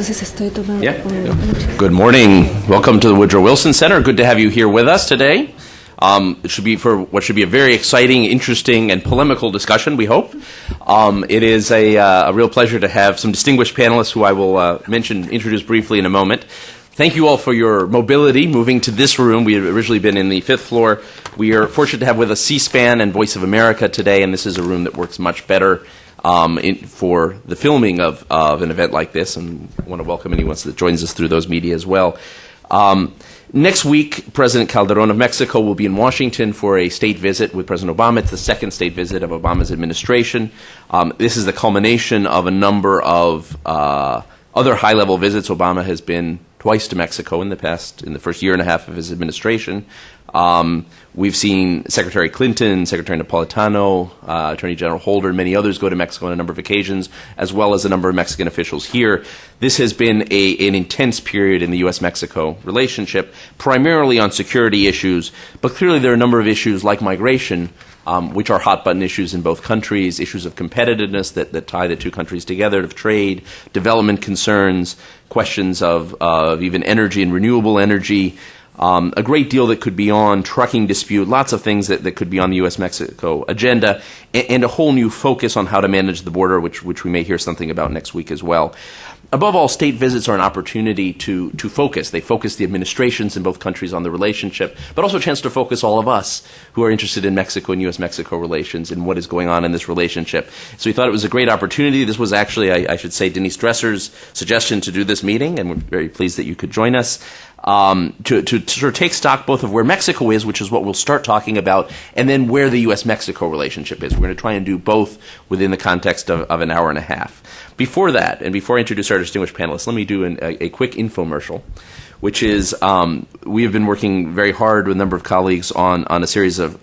Yeah. Good morning. Welcome to the Woodrow Wilson Center. Good to have you here with us today. It should be for what should be a very exciting, interesting, and polemical discussion, we hope. It is a real pleasure to have some distinguished panelists who I will introduce briefly in a moment. Thank you all for your mobility, moving to this room. We had originally been in the fifth floor. We are fortunate to have with us C-SPAN and Voice of America today, and this is a room that works much better for the filming of an event like this, and I want to welcome anyone that joins us through those media as well. Next week, President Calderon of Mexico will be in Washington for a state visit with President Obama. It's the second state visit of Obama's administration. This is the culmination of a number of other high-level visits. Obama has been twice to Mexico in the first year and a half of his administration. We've seen Secretary Clinton, Secretary Napolitano, Attorney General Holder, and many others go to Mexico on a number of occasions, as well as a number of Mexican officials here. This has been an intense period in the U.S.-Mexico relationship, primarily on security issues, but clearly there are a number of issues like migration, which are hot-button issues in both countries, issues of competitiveness that tie the two countries together, of trade, development concerns, questions of even energy and renewable energy, a great deal that could be on trucking dispute, lots of things that could be on the U.S.-Mexico agenda, and a whole new focus on how to manage the border, which we may hear something about next week as well. Above all, state visits are an opportunity to focus. They focus the administrations in both countries on the relationship, but also a chance to focus all of us who are interested in Mexico and U.S.-Mexico relations and what is going on in this relationship. So we thought it was a great opportunity. This was actually, I should say, Denise Dresser's suggestion to do this meeting, and we're very pleased that you could join us. To sort of take stock both of where Mexico is, which is what we'll start talking about, and then where the U.S.-Mexico relationship is. We're going to try and do both within the context of an hour and a half. Before that, and before I introduce our distinguished panelists, let me do a quick infomercial, which is we have been working very hard with a number of colleagues on a series of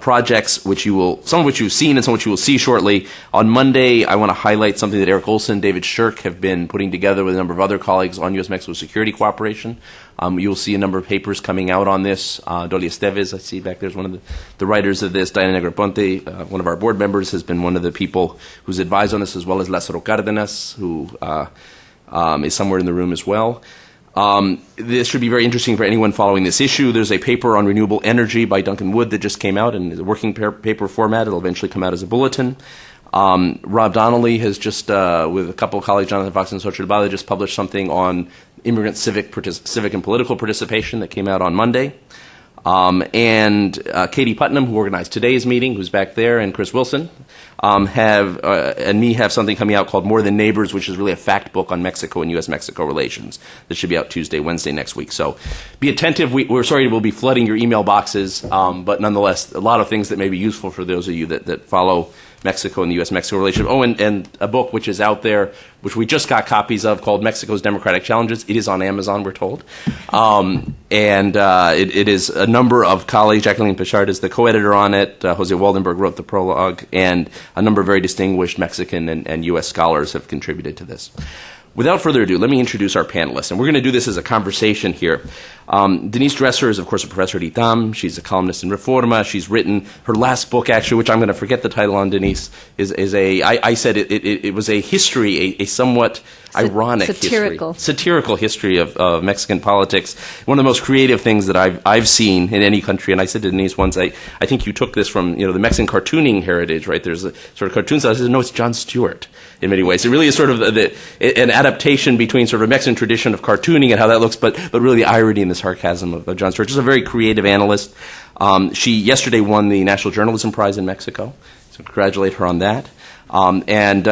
projects, some of which you've seen and some of which you will see shortly. On Monday, I want to highlight something that Eric Olson and David Shirk have been putting together with a number of other colleagues on U.S.-Mexico security cooperation. You'll see a number of papers coming out on this. Dolly Esteves, I see back there, is one of the writers of this. Diana Negroponte, one of our board members, has been one of the people who's advised on this, as well as Lázaro Cárdenas, who is somewhere in the room as well. This should be very interesting for anyone following this issue. There's a paper on renewable energy by Duncan Wood that just came out in the working paper format. It'll eventually come out as a bulletin. Rob Donnelly has just, with a couple of colleagues, Jonathan Fox and Xochitl Bala, just published something on immigrant civic and political participation that came out on Monday. And Katie Putnam, who organized today's meeting, who's back there, and Chris Wilson, have something coming out called More Than Neighbors, which is really a fact book on Mexico and U.S.-Mexico relations. That should be out Tuesday, Wednesday next week. So be attentive. We're sorry we'll be flooding your email boxes, but nonetheless, a lot of things that may be useful for those of you that follow Mexico and the U.S.-Mexico relationship. Oh, and a book which is out there, which we just got copies of, called Mexico's Democratic Challenges. It is on Amazon, we're told. It is a number of colleagues. Jacqueline Pichard is the co-editor on it. Jose Waldenberg wrote the prologue, and a number of very distinguished Mexican and U.S. scholars have contributed to this. Without further ado, let me introduce our panelists. And we're going to do this as a conversation here. Denise Dresser is, of course, a professor at ITAMand. She's a columnist in Reforma. She's written her last book, actually, which I'm going to forget the title on, Denise, I said it was a history, a somewhat ironic satirical history of Mexican politics. One of the most creative things that I've seen in any country. And I said to Denise once, I think you took this from the Mexican cartooning heritage, right? There's a sort of cartoon style. I said, no, it's Jon Stewart in many ways. It really is sort of an adaptation between sort of a Mexican tradition of cartooning and how that looks, but really the irony and the sarcasm of Jon Stewart. She's a very creative analyst. She yesterday won the National Journalism Prize in Mexico, so congratulate her on that. And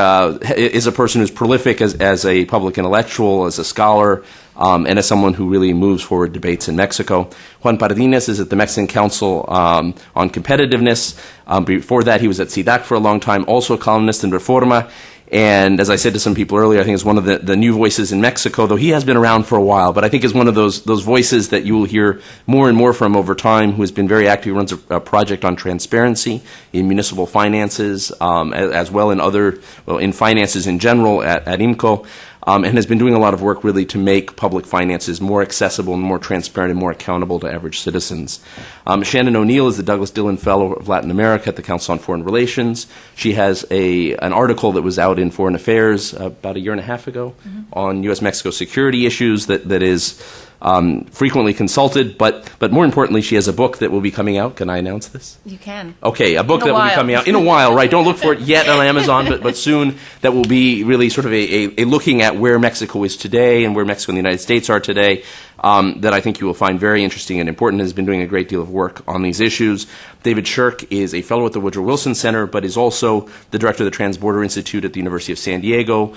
is a person who's prolific as a public intellectual, as a scholar, and as someone who really moves forward debates in Mexico. Juan Pardinas is at the Mexican Council on Competitiveness. Before that, he was at CIDAC for a long time, also a columnist in Reforma. And as I said to some people earlier, I think is one of the new voices in Mexico, though he has been around for a while, but I think is one of those voices that you will hear more and more from over time, who has been very active. He runs a project on transparency in municipal finances, as well in finances in general at IMCO. and has been doing a lot of work really to make public finances more accessible and more transparent and more accountable to average citizens. Shannon O'Neill is the Douglas Dillon Fellow of Latin America at the Council on Foreign Relations. She has an article that was out in Foreign Affairs about a year and a half ago on U.S.-Mexico security issues that is frequently consulted, but more importantly, she has a book that will be coming out. Can I announce this? You can. Okay, a book that will be coming out in a while, right? Don't look for it yet on Amazon, but soon, that will be really sort of a looking at where Mexico is today and where Mexico and the United States are today, that I think you will find very interesting and important, has been doing a great deal of work on these issues. David Shirk is a fellow at the Woodrow Wilson Center, but is also the director of the Transborder Institute at the University of San Diego.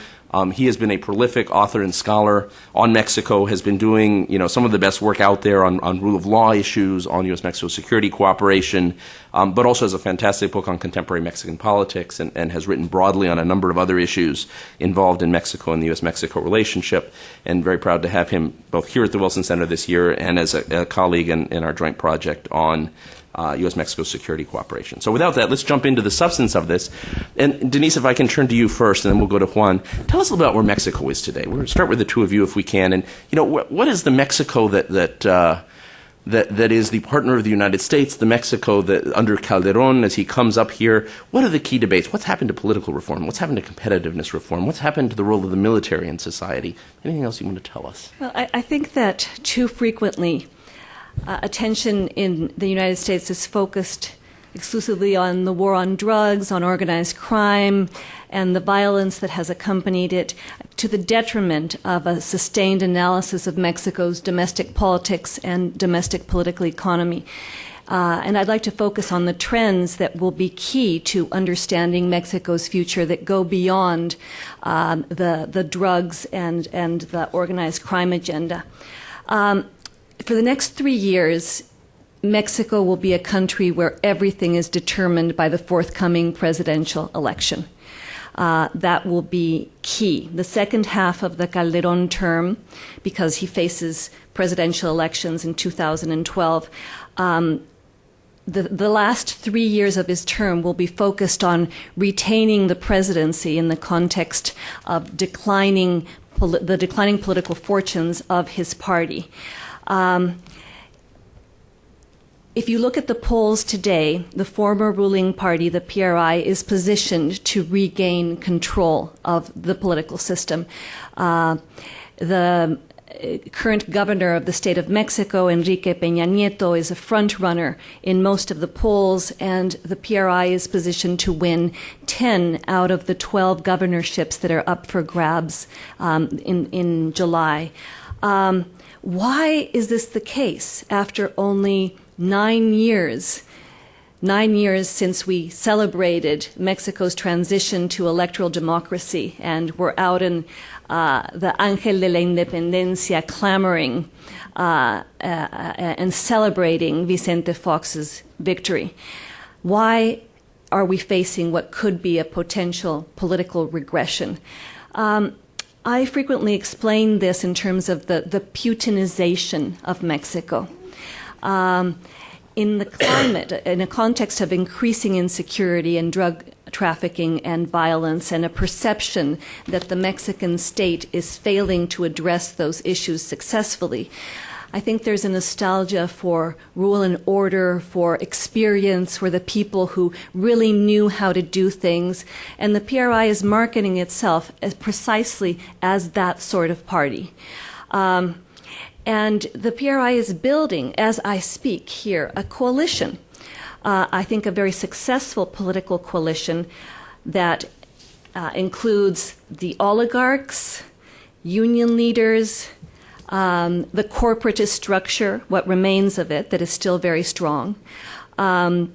He has been a prolific author and scholar on Mexico, has been doing some of the best work out there on rule of law issues, on U.S.-Mexico security cooperation, but also has a fantastic book on contemporary Mexican politics and has written broadly on a number of other issues involved in Mexico and the U.S.-Mexico relationship, and very proud to have him both here at the Wilson Center this year and as a colleague in our joint project on U.S.-Mexico security cooperation. So without that, let's jump into the substance of this. And Denise, if I can turn to you first, and then we'll go to Juan. Tell us a little about where Mexico is today. We're going to start with the two of you if we can. And, what is the Mexico that is the partner of the United States, the Mexico that under Calderon as he comes up here? What are the key debates? What's happened to political reform? What's happened to competitiveness reform? What's happened to the role of the military in society? Anything else you want to tell us? Well, I think that too frequently attention in the United States is focused exclusively on the war on drugs, on organized crime, and the violence that has accompanied it, to the detriment of a sustained analysis of Mexico's domestic politics and domestic political economy. And I'd like to focus on the trends that will be key to understanding Mexico's future that go beyond the drugs and the organized crime agenda. For the next 3 years, Mexico will be a country where everything is determined by the forthcoming presidential election. That will be key. The second half of the Calderon term, because he faces presidential elections in 2012, the last 3 years of his term will be focused on retaining the presidency in the context of the declining political fortunes of his party. If you look at the polls today, the former ruling party, the PRI, is positioned to regain control of the political system. The current governor of the state of Mexico, Enrique Peña Nieto, is a front runner in most of the polls, and the PRI is positioned to win 10 out of the 12 governorships that are up for grabs in July. Why is this the case after only 9 years? 9 years since we celebrated Mexico's transition to electoral democracy, and we're out in the Ángel de la Independencia clamoring and celebrating Vicente Fox's victory. Why are we facing what could be a potential political regression? I frequently explain this in terms of the Putinization of Mexico. In the climate, in a context of increasing insecurity and drug trafficking and violence, and a perception that the Mexican state is failing to address those issues successfully, I think there's a nostalgia for rule and order, for experience, for the people who really knew how to do things. And the PRI is marketing itself as precisely as that sort of party. And the PRI is building, as I speak here, a coalition. I think a very successful political coalition that includes the oligarchs, union leaders, the corporatist structure, what remains of it that is still very strong, and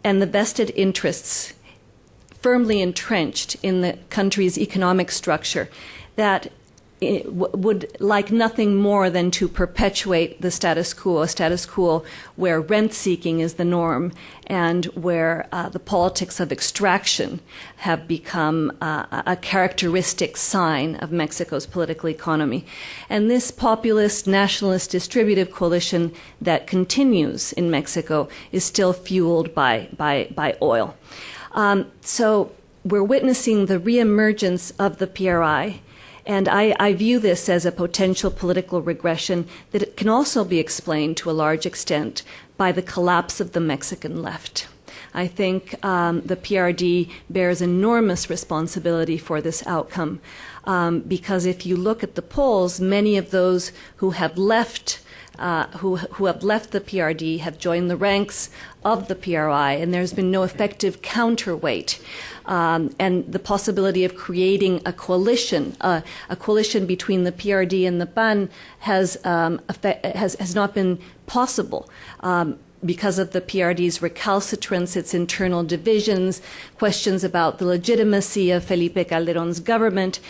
the vested interests firmly entrenched in the country's economic structure that would like nothing more than to perpetuate the status quo, a status quo where rent-seeking is the norm and where the politics of extraction have become a characteristic sign of Mexico's political economy. And this populist, nationalist, distributive coalition that continues in Mexico is still fueled by oil. So we're witnessing the reemergence of the PRI And I view this as a potential political regression that it can also be explained to a large extent by the collapse of the Mexican left. I think the PRD bears enormous responsibility for this outcome because if you look at the polls, many of those who have left who have left the PRD have joined the ranks of the PRI, and there's been no effective counterweight. And the possibility of creating a coalition between the PRD and the PAN has not been possible. Because of the PRD's recalcitrance, its internal divisions, questions about the legitimacy of Felipe Calderon's government.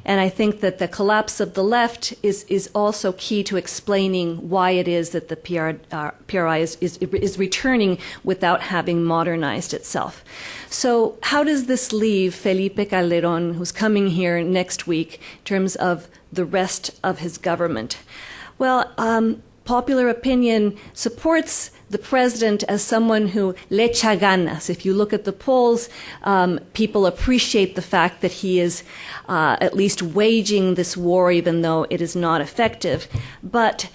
And I think that the collapse of the left is also key to explaining why it is that the PRI is returning without having modernized itself. So how does this leave Felipe Calderon, who's coming here next week, in terms of the rest of his government? Well, popular opinion supports the president as someone who le echa ganas. If you look at the polls, people appreciate the fact that he is at least waging this war, even though it is not effective. But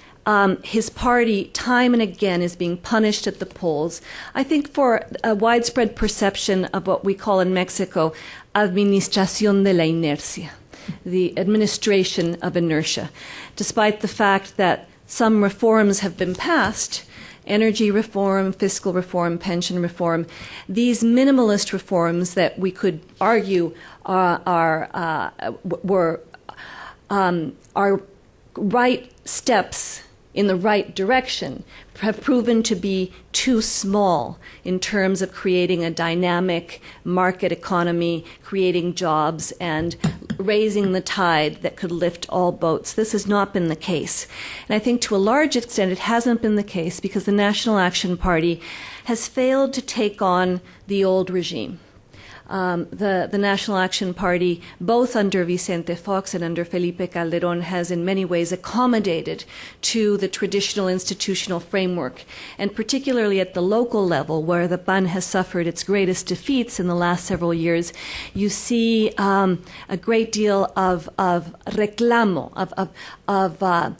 his party, time and again, is being punished at the polls, I think for a widespread perception of what we call in Mexico, administración de la inercia, the administration of inertia. Despite the fact that some reforms have been passed, energy reform, fiscal reform, pension reform, these minimalist reforms that we could argue are right steps in the right direction, have proven to be too small in terms of creating a dynamic market economy, creating jobs, and raising the tide that could lift all boats. This has not been the case. And I think to a large extent it hasn't been the case because the National Action Party has failed to take on the old regime. The National Action Party, both under Vicente Fox and under Felipe Calderon, has in many ways accommodated to the traditional institutional framework, and particularly at the local level, where the PAN has suffered its greatest defeats in the last several years, you see a great deal of reclamo, of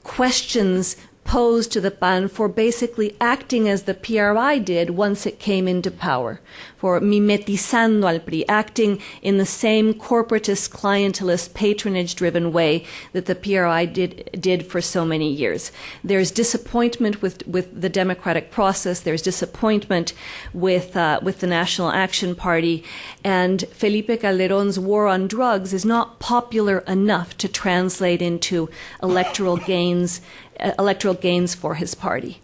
questions posed to the PAN for basically acting as the PRI did once it came into power, for mimetizando al PRI, acting in the same corporatist, clientelist, patronage-driven way that the PRI did for so many years. There's disappointment with the democratic process. There's disappointment with the National Action Party, and Felipe Calderon's war on drugs is not popular enough to translate into electoral gains for his party.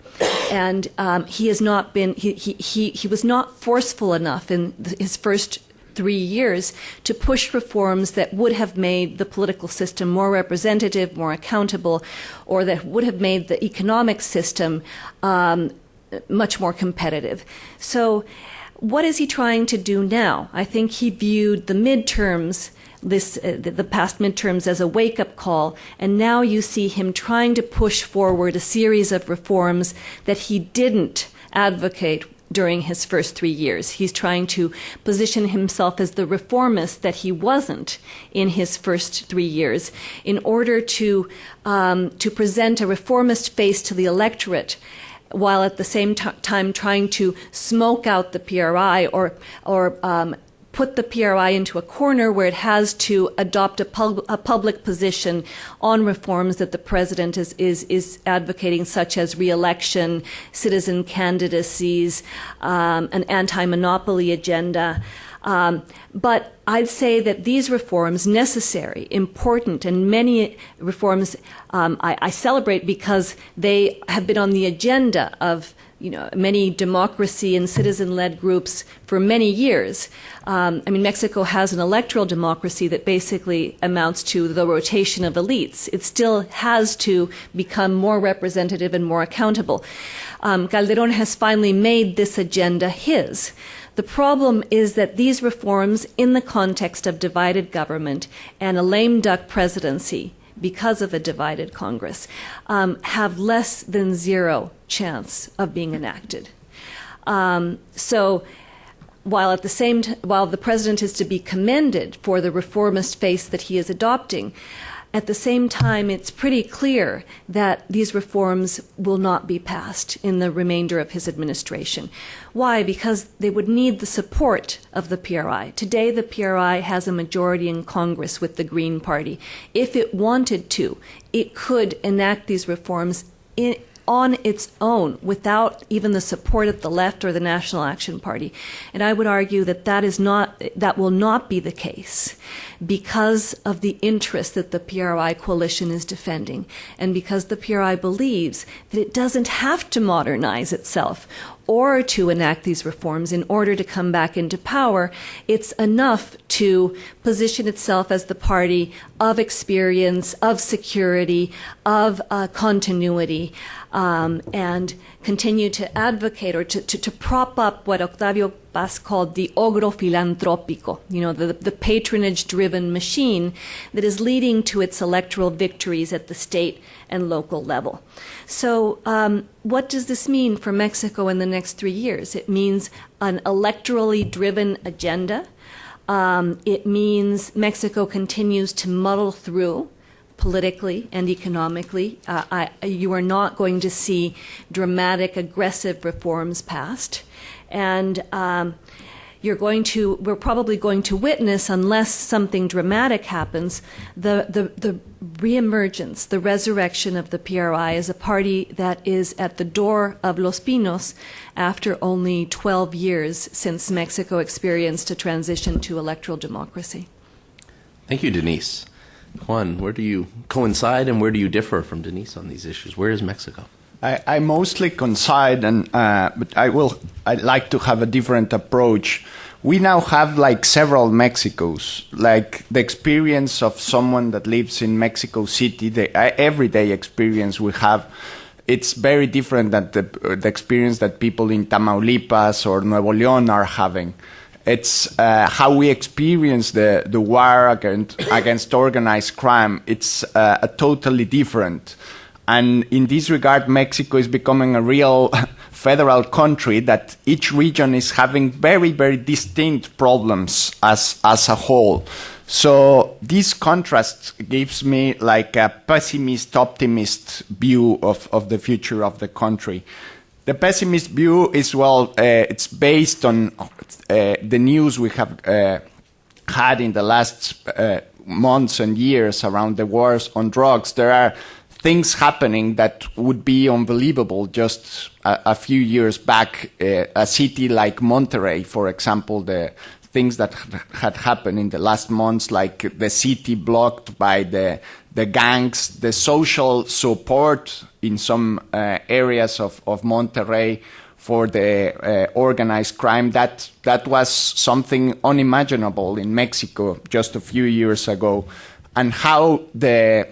And he has not been, he was not forceful enough in his first 3 years to push reforms that would have made the political system more representative, more accountable, or that would have made the economic system much more competitive. So what is he trying to do now? I think he viewed the midterms, the past midterms, as a wake-up call, and now you see him trying to push forward a series of reforms that he didn't advocate during his first 3 years. He's trying to position himself as the reformist that he wasn't in his first 3 years in order to present a reformist face to the electorate, while at the same time trying to smoke out the PRI or put the PRI into a corner where it has to adopt a public position on reforms that the president is advocating, such as re-election, citizen candidacies, an anti-monopoly agenda. But I'd say that these reforms, necessary, important, and many reforms I celebrate because they have been on the agenda of many democracy and citizen-led groups for many years. Mexico has an electoral democracy that basically amounts to the rotation of elites. It still has to become more representative and more accountable. Calderon has finally made this agenda his. The problem is that these reforms, in the context of divided government and a lame duck presidency, because of a divided Congress, have less than zero chance of being enacted. So while the president is to be commended for the reformist face that he is adopting, at the same time, it's pretty clear that these reforms will not be passed in the remainder of his administration. Why? Because they would need the support of the PRI. Today, the PRI has a majority in Congress with the Green Party. If it wanted to, it could enact these reforms on its own without even the support of the left or the National Action Party. And I would argue that that will not be the case because of the interest that the PRI coalition is defending and because the PRI believes that it doesn't have to modernize itself or to enact these reforms in order to come back into power. It's enough to position itself as the party of experience, of security, of continuity, and continue to advocate or to prop up what Octavio Paz called the ogro filantropico, the patronage-driven machine that is leading to its electoral victories at the state and local level. So what does this mean for Mexico in the next 3 years? It means an electorally driven agenda. It means Mexico continues to muddle through politically and economically. You are not going to see dramatic, aggressive reforms passed. And we're probably going to witness, unless something dramatic happens, the reemergence, the resurrection of the PRI as a party that is at the door of Los Pinos after only 12 years since Mexico experienced a transition to electoral democracy. Thank you, Denise. Juan, where do you coincide and where do you differ from Denise on these issues? Where is Mexico? I mostly coincide, but I'd like to have a different approach. We now have like several Mexicos, like the experience of someone that lives in Mexico City, the everyday experience we have. It's very different than the experience that people in Tamaulipas or Nuevo León are having. It's how we experience the war against organized crime. It's totally different. And in this regard, Mexico is becoming a real federal country that each region is having very, very distinct problems as a whole. So this contrast gives me like a pessimist-optimist view of the future of the country. The pessimist view is, it's based on the news we have had in the last months and years around the wars on drugs. There are things happening that would be unbelievable just a few years back. A city like Monterrey, for example, the things that had happened in the last months, like the city blocked by the gangs, the social support in some areas of Monterrey for the organized crime, that was something unimaginable in Mexico just a few years ago. And how the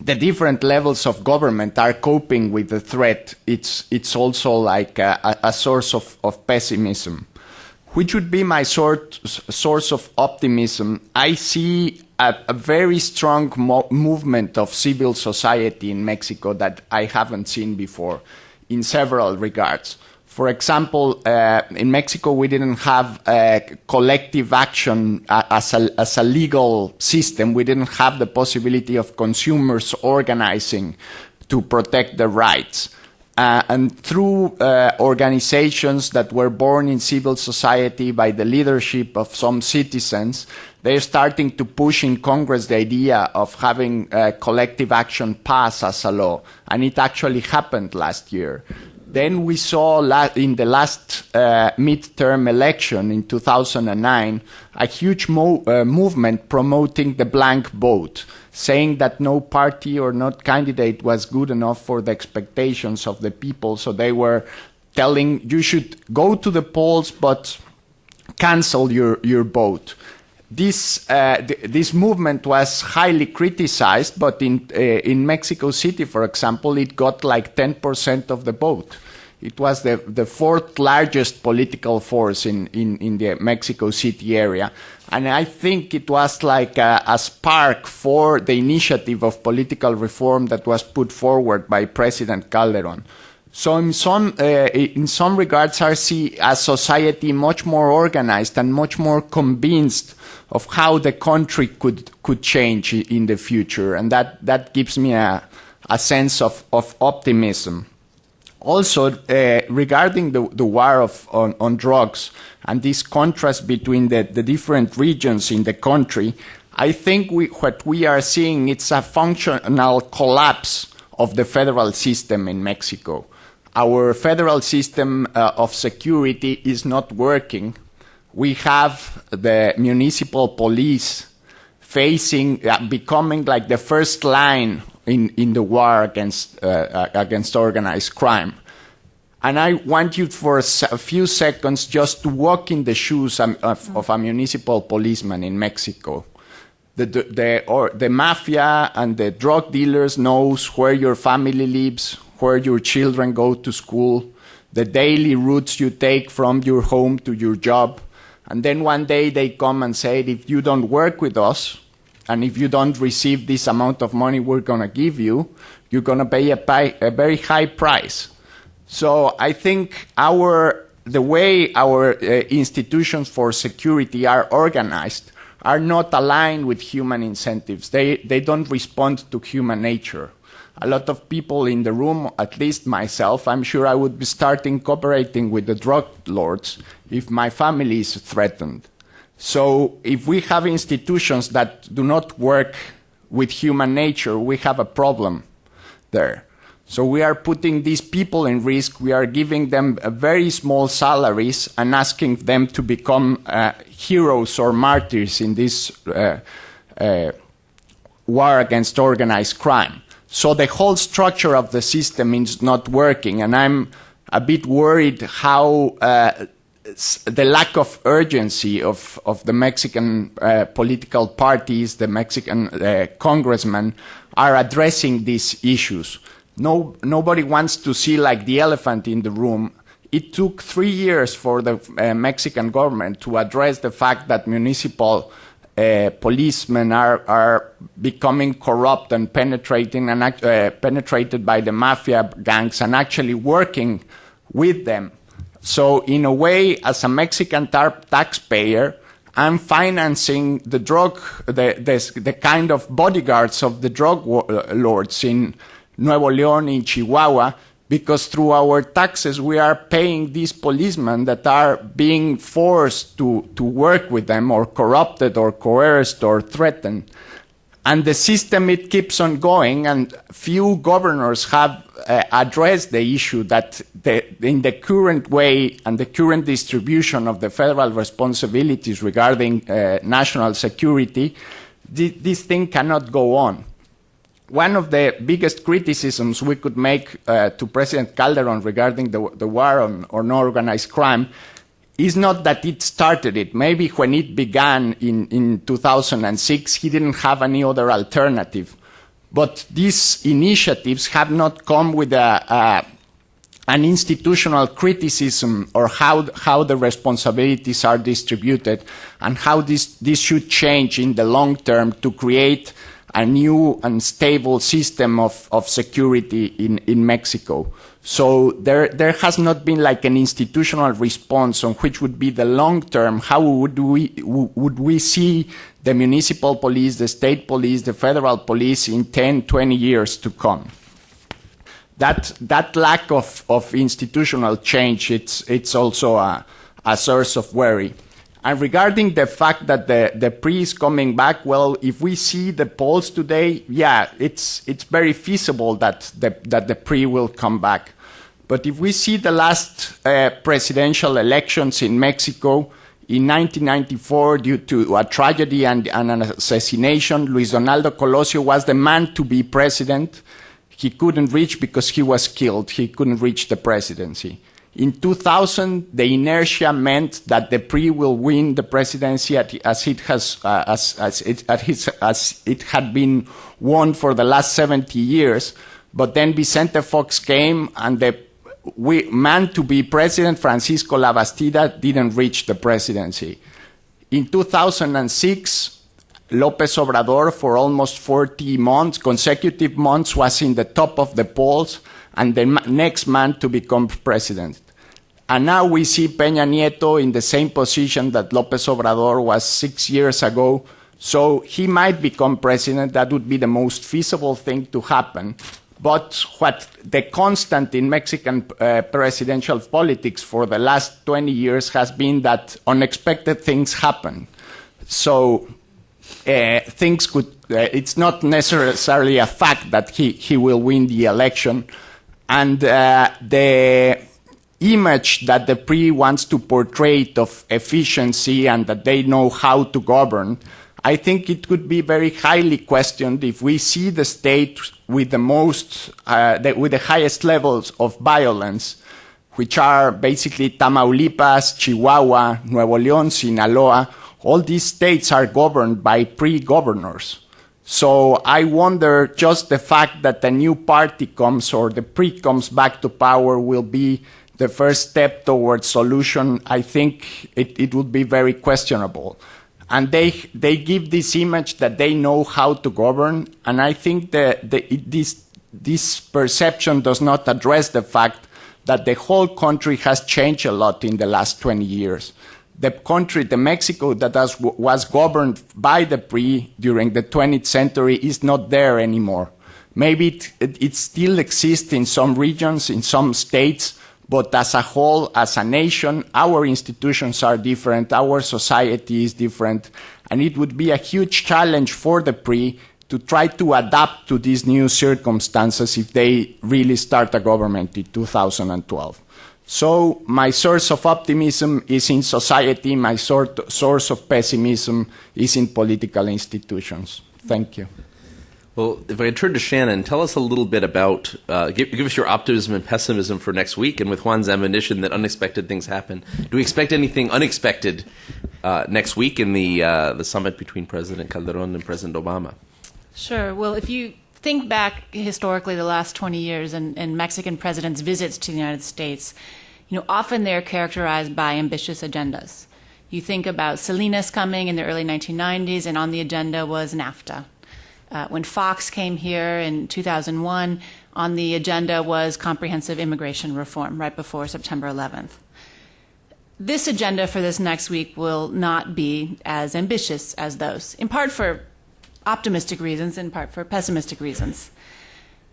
different levels of government are coping with the threat, it's also like a source of pessimism. Which would be my source of optimism? I see a very strong movement of civil society in Mexico that I haven't seen before in several regards. For example, in Mexico, we didn't have collective action as a legal system. We didn't have the possibility of consumers organizing to protect their rights. And through organizations that were born in civil society by the leadership of some citizens, they're starting to push in Congress the idea of having collective action pass as a law. And it actually happened last year. Then we saw in the last midterm election in 2009 a huge movement promoting the blank vote, saying that no party or no candidate was good enough for the expectations of the people. So they were telling you should go to the polls but cancel your vote. This movement was highly criticized, but in Mexico City, for example, it got like 10% of the vote. It was the fourth largest political force in the Mexico City area. And I think it was like a spark for the initiative of political reform that was put forward by President Calderon. So in some regards, I see a society much more organized and much more convinced of how the country could change in the future, and that gives me a sense of optimism. Also, regarding the war on drugs and this contrast between the different regions in the country, I think what we are seeing is a functional collapse of the federal system in Mexico. Our federal system of security is not working. We have the municipal police becoming like the first line in the war against organized crime. And I want you for a few seconds just to walk in the shoes of a municipal policeman in Mexico. The mafia and the drug dealers knows where your family lives, where your children go to school, the daily routes you take from your home to your job. And then one day they come and say, if you don't work with us, and if you don't receive this amount of money we're going to give you, you're going to pay a very high price. So I think the way our institutions for security are organized are not aligned with human incentives. They don't respond to human nature. A lot of people in the room, at least myself, I'm sure I would be starting cooperating with the drug lords if my family is threatened. So if we have institutions that do not work with human nature, we have a problem there. So we are putting these people in risk. We are giving them very small salaries and asking them to become heroes or martyrs in this war against organized crime. So the whole structure of the system is not working, and I'm a bit worried how the lack of urgency of the Mexican political parties, the Mexican congressmen, are addressing these issues. Nobody wants to see like the elephant in the room. It took 3 years for the Mexican government to address the fact that municipal policemen are becoming corrupt and penetrated by the mafia gangs and actually working with them. So in a way, as a Mexican taxpayer, I'm financing the kind of bodyguards of the drug lords in Nuevo León, in Chihuahua, because through our taxes we are paying these policemen that are being forced to work with them, or corrupted or coerced or threatened. And the system, it keeps on going, and few governors have addressed the issue that in the current way and the current distribution of the federal responsibilities regarding national security, this thing cannot go on. One of the biggest criticisms we could make to President Calderon regarding the war on organized crime is not that it started it. Maybe when it began in 2006, he didn't have any other alternative. But these initiatives have not come with an institutional criticism or how the responsibilities are distributed and how this should change in the long term to create a new and stable system of security in Mexico. So there has not been like an institutional response on which would be the long term. How would we see the municipal police, the state police, the federal police in 10, 20 years to come? That lack of institutional change, it's also a source of worry. And regarding the fact that the PRI is coming back, well, if we see the polls today, yeah, it's very feasible that the PRI will come back. But if we see the last presidential elections in Mexico, in 1994, due to a tragedy and an assassination, Luis Donaldo Colosio was the man to be president. He couldn't reach because he was killed. He couldn't reach the presidency. In 2000, the inertia meant that the PRI will win the presidency as it had been won for the last 70 years. But then Vicente Fox came, and the man to be president, Francisco Labastida, didn't reach the presidency. In 2006, López Obrador, for almost 40 months, consecutive months, was in the top of the polls. and the next man to become president. And now we see Peña Nieto in the same position that López Obrador was 6 years ago. So he might become president. That would be the most feasible thing to happen. But what the constant in Mexican presidential politics for the last 20 years has been that unexpected things happen. So things could, it's not necessarily a fact that he will win the election. And the image that the PRI wants to portray of efficiency and that they know how to govern, I think it could be very highly questioned if we see the state with the with the highest levels of violence, which are basically Tamaulipas, Chihuahua, Nuevo León, Sinaloa. All these states are governed by PRI governors. So I wonder just the fact that a new party comes or the PRI comes back to power will be the first step towards solution. I think it would be very questionable. And they give this image that they know how to govern, and I think this perception does not address the fact that the whole country has changed a lot in the last 20 years. The country, the Mexico that was governed by the PRI during the 20th century is not there anymore. Maybe it still exists in some regions, in some states, but as a whole, as a nation, our institutions are different, our society is different, and it would be a huge challenge for the PRI to try to adapt to these new circumstances if they really start a government in 2012. So my source of optimism is in society, my source of pessimism is in political institutions. Thank you. Well, if I turn to Shannon, tell us a little bit about, give us your optimism and pessimism for next week, and with Juan's admonition that unexpected things happen. Do we expect anything unexpected next week in the summit between President Calderon and President Obama? Sure. Well, if you think back historically the last 20 years and Mexican presidents' visits to the United States, often they're characterized by ambitious agendas. You think about Salinas coming in the early 1990s, and on the agenda was NAFTA. When Fox came here in 2001, on the agenda was comprehensive immigration reform right before September 11th. This agenda for this next week will not be as ambitious as those, in part for optimistic reasons, in part for pessimistic reasons.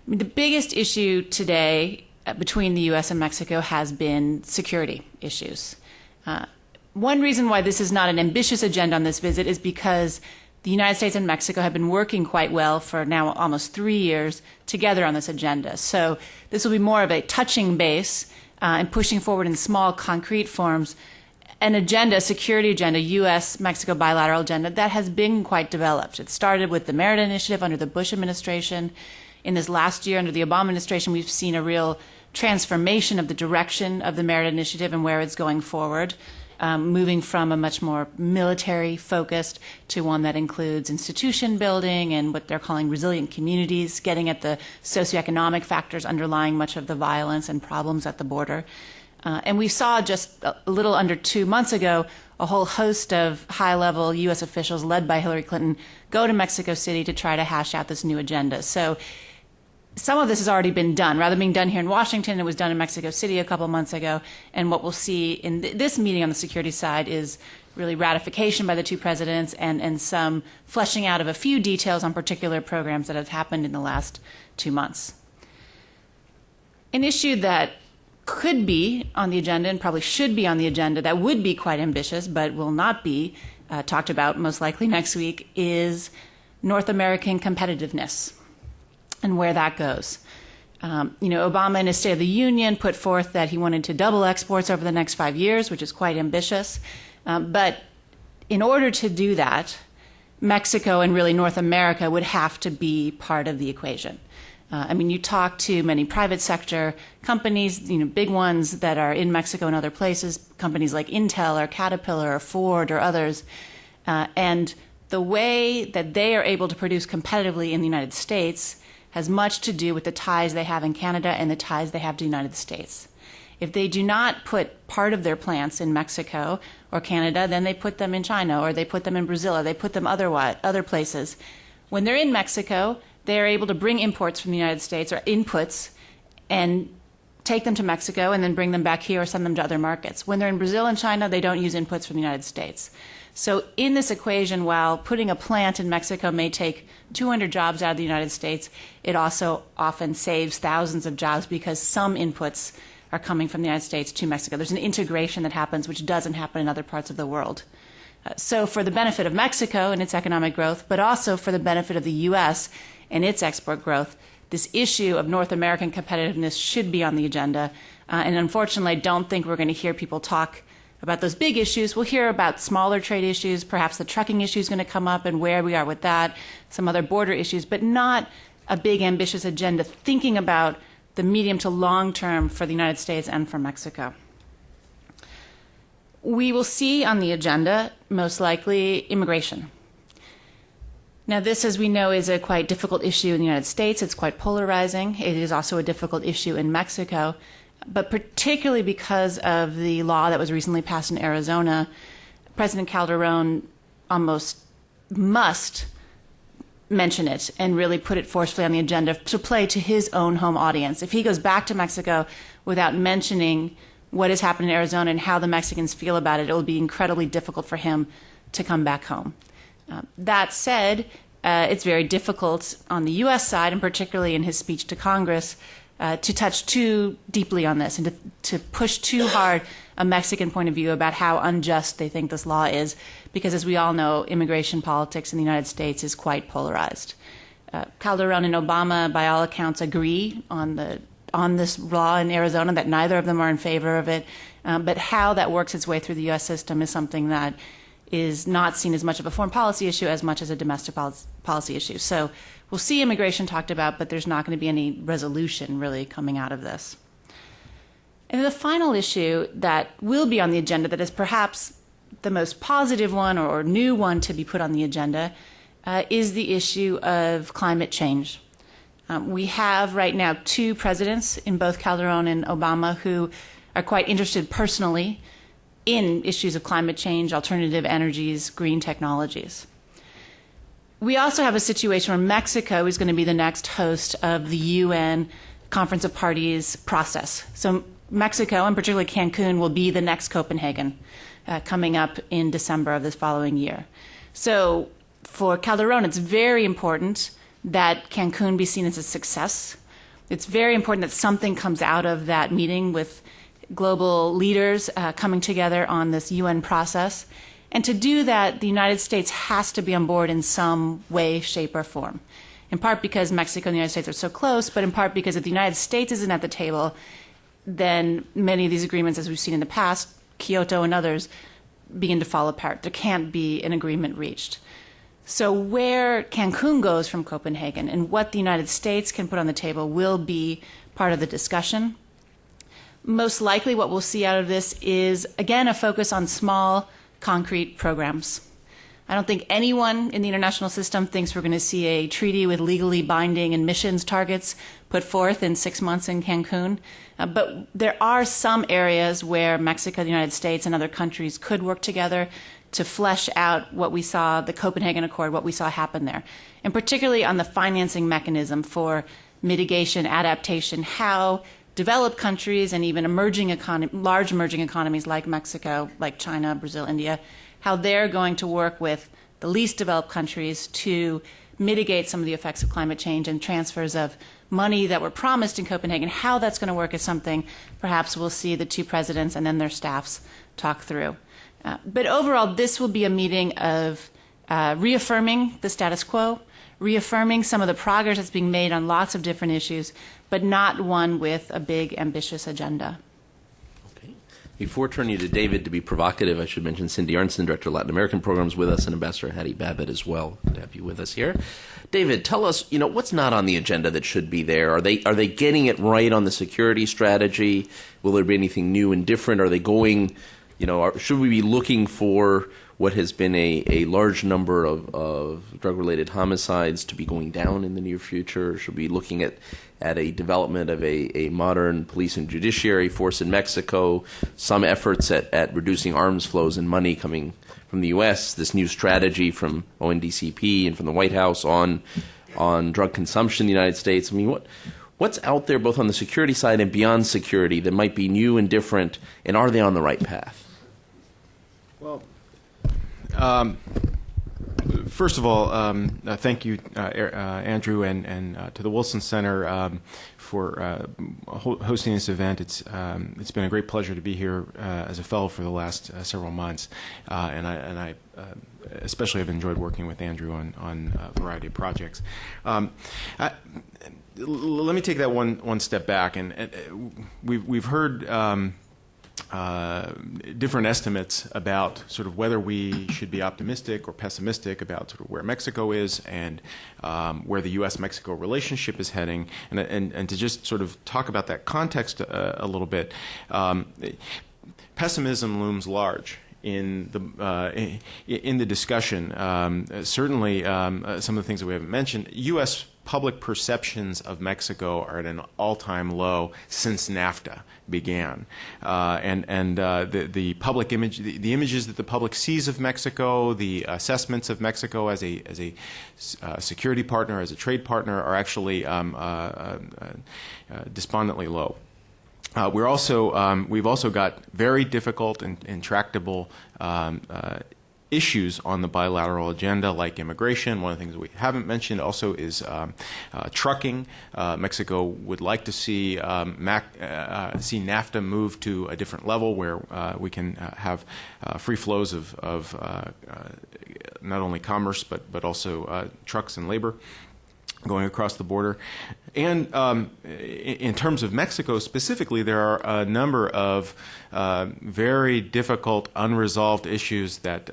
The biggest issue today between the U.S. and Mexico has been security issues. One reason why this is not an ambitious agenda on this visit is because the United States and Mexico have been working quite well for now almost 3 years together on this agenda. So this will be more of a touching base and pushing forward in small, concrete forms an agenda, a security agenda, U.S.-Mexico bilateral agenda that has been quite developed. It started with the Merit Initiative under the Bush administration. In this last year under the Obama administration, we've seen a real transformation of the direction of the Merit Initiative and where it's going forward. Moving from a much more military-focused to one that includes institution building and what they're calling resilient communities, getting at the socioeconomic factors underlying much of the violence and problems at the border. And we saw just a little under 2 months ago a whole host of high-level U.S. officials led by Hillary Clinton go to Mexico City to try to hash out this new agenda. So some of this has already been done. Rather than being done here in Washington, it was done in Mexico City a couple months ago. And what we'll see in this meeting on the security side is really ratification by the two presidents and some fleshing out of a few details on particular programs that have happened in the last 2 months. An issue that could be on the agenda and probably should be on the agenda that would be quite ambitious but will not be talked about most likely next week is North American competitiveness and where that goes. Obama in his State of the Union put forth that he wanted to double exports over the next 5 years, which is quite ambitious. But in order to do that, Mexico and really North America would have to be part of the equation. You talk to many private sector companies, big ones that are in Mexico and other places, companies like Intel or Caterpillar or Ford or others, and the way that they are able to produce competitively in the United States has much to do with the ties they have in Canada and the ties they have to the United States. If they do not put part of their plants in Mexico or Canada, then they put them in China or they put them in Brazil or they put them other places. When they're in Mexico, they are able to bring imports from the United States or inputs and take them to Mexico and then bring them back here or send them to other markets. When they're in Brazil and China, they don't use inputs from the United States. So in this equation, while putting a plant in Mexico may take 200 jobs out of the United States, it also often saves thousands of jobs because some inputs are coming from the United States to Mexico. There's an integration that happens which doesn't happen in other parts of the world. So for the benefit of Mexico and its economic growth, but also for the benefit of the U.S. and its export growth, this issue of North American competitiveness should be on the agenda. And unfortunately, I don't think we're going to hear people talk about those big issues. We'll hear about smaller trade issues. Perhaps the trucking issue is going to come up and where we are with that, some other border issues, but not a big, ambitious agenda thinking about the medium to long term for the United States and for Mexico. We will see on the agenda, most likely, immigration. Now, this, as we know, is a quite difficult issue in the United States. It's quite polarizing. It is also a difficult issue in Mexico, but particularly because of the law that was recently passed in Arizona, President Calderon almost must mention it and really put it forcefully on the agenda to play to his own home audience. If he goes back to Mexico without mentioning what has happened in Arizona and how the Mexicans feel about it, it will be incredibly difficult for him to come back home. That said, it's very difficult on the U.S. side, and particularly in his speech to Congress, to touch too deeply on this and to push too hard a Mexican point of view about how unjust they think this law is, because as we all know, immigration politics in the United States is quite polarized. Calderon and Obama, by all accounts, agree on this law in Arizona, that neither of them are in favor of it, but how that works its way through the U.S. system is something that is not seen as much of a foreign policy issue as much as a domestic policy issue. So we'll see immigration talked about, but there's not going to be any resolution really coming out of this. And the final issue that will be on the agenda, that is perhaps the most positive one or new one to be put on the agenda, is the issue of climate change. We have right now two presidents in both Calderon and Obama who are quite interested personally in issues of climate change, alternative energies, green technologies. We also have a situation where Mexico is going to be the next host of the UN Conference of Parties process. So Mexico, and particularly Cancun, will be the next Copenhagen coming up in December of this following year. So for Calderon, it's very important that Cancun be seen as a success. It's very important that something comes out of that meeting with global leaders coming together on this UN process. And to do that, the United States has to be on board in some way, shape, or form. In part because Mexico and the United States are so close, but in part because if the United States isn't at the table, then many of these agreements, as we've seen in the past, Kyoto and others, begin to fall apart. There can't be an agreement reached. So where Cancun goes from Copenhagen and what the United States can put on the table will be part of the discussion. Most likely what we'll see out of this is, again, a focus on small, concrete programs. I don't think anyone in the international system thinks we're going to see a treaty with legally binding emissions targets put forth in 6 months in Cancun. But there are some areas where Mexico, the United States, and other countries could work together to flesh out what we saw, the Copenhagen Accord, what we saw happen there. And particularly on the financing mechanism for mitigation, adaptation, how developed countries and even large emerging economies like Mexico, like China, Brazil, India, how they're going to work with the least developed countries to mitigate some of the effects of climate change, and transfers of money that were promised in Copenhagen. How that's going to work is something perhaps we'll see the two presidents and then their staffs talk through. But overall, this will be a meeting of reaffirming the status quo, reaffirming some of the progress that's being made on lots of different issues, but not one with a big, ambitious agenda. Okay. Before turning to David to be provocative, I should mention Cindy Arnson, Director of Latin American Programs, with us, and Ambassador Hattie Babbitt as well. Good to have you with us here. David, tell us, what's not on the agenda that should be there? Are they getting it right on the security strategy? Will there be anything new and different? Are they going, should we be looking for what has been a large number of drug-related homicides to be going down in the near future? Should we be looking at a development of a modern police and judiciary force in Mexico, some efforts at reducing arms flows and money coming from the U.S., this new strategy from ONDCP and from the White House on drug consumption in the United States? I mean, What's out there both on the security side and beyond security that might be new and different, and are they on the right path? Well, first of all, thank you, Andrew, and to the Wilson Center for hosting this event. It's been a great pleasure to be here as a fellow for the last several months, and I especially have enjoyed working with Andrew on a variety of projects. Let me take that one step back, and we've heard different estimates about sort of whether we should be optimistic or pessimistic about sort of where Mexico is and where the U.S.-Mexico relationship is heading, and to just sort of talk about that context a little bit. Pessimism looms large in the discussion. Certainly, some of the things that we haven't mentioned. U.S. public perceptions of Mexico are at an all-time low since NAFTA began, and the public image, the images that the public sees of Mexico, the assessments of Mexico as a security partner, as a trade partner, are actually despondently low. We've also got very difficult and intractable issues on the bilateral agenda, like immigration. One of the things that we haven't mentioned also is trucking. Mexico would like to see NAFTA move to a different level where we can have free flows of not only commerce but also trucks and labor going across the border. And in terms of Mexico specifically, there are a number of very difficult, unresolved issues that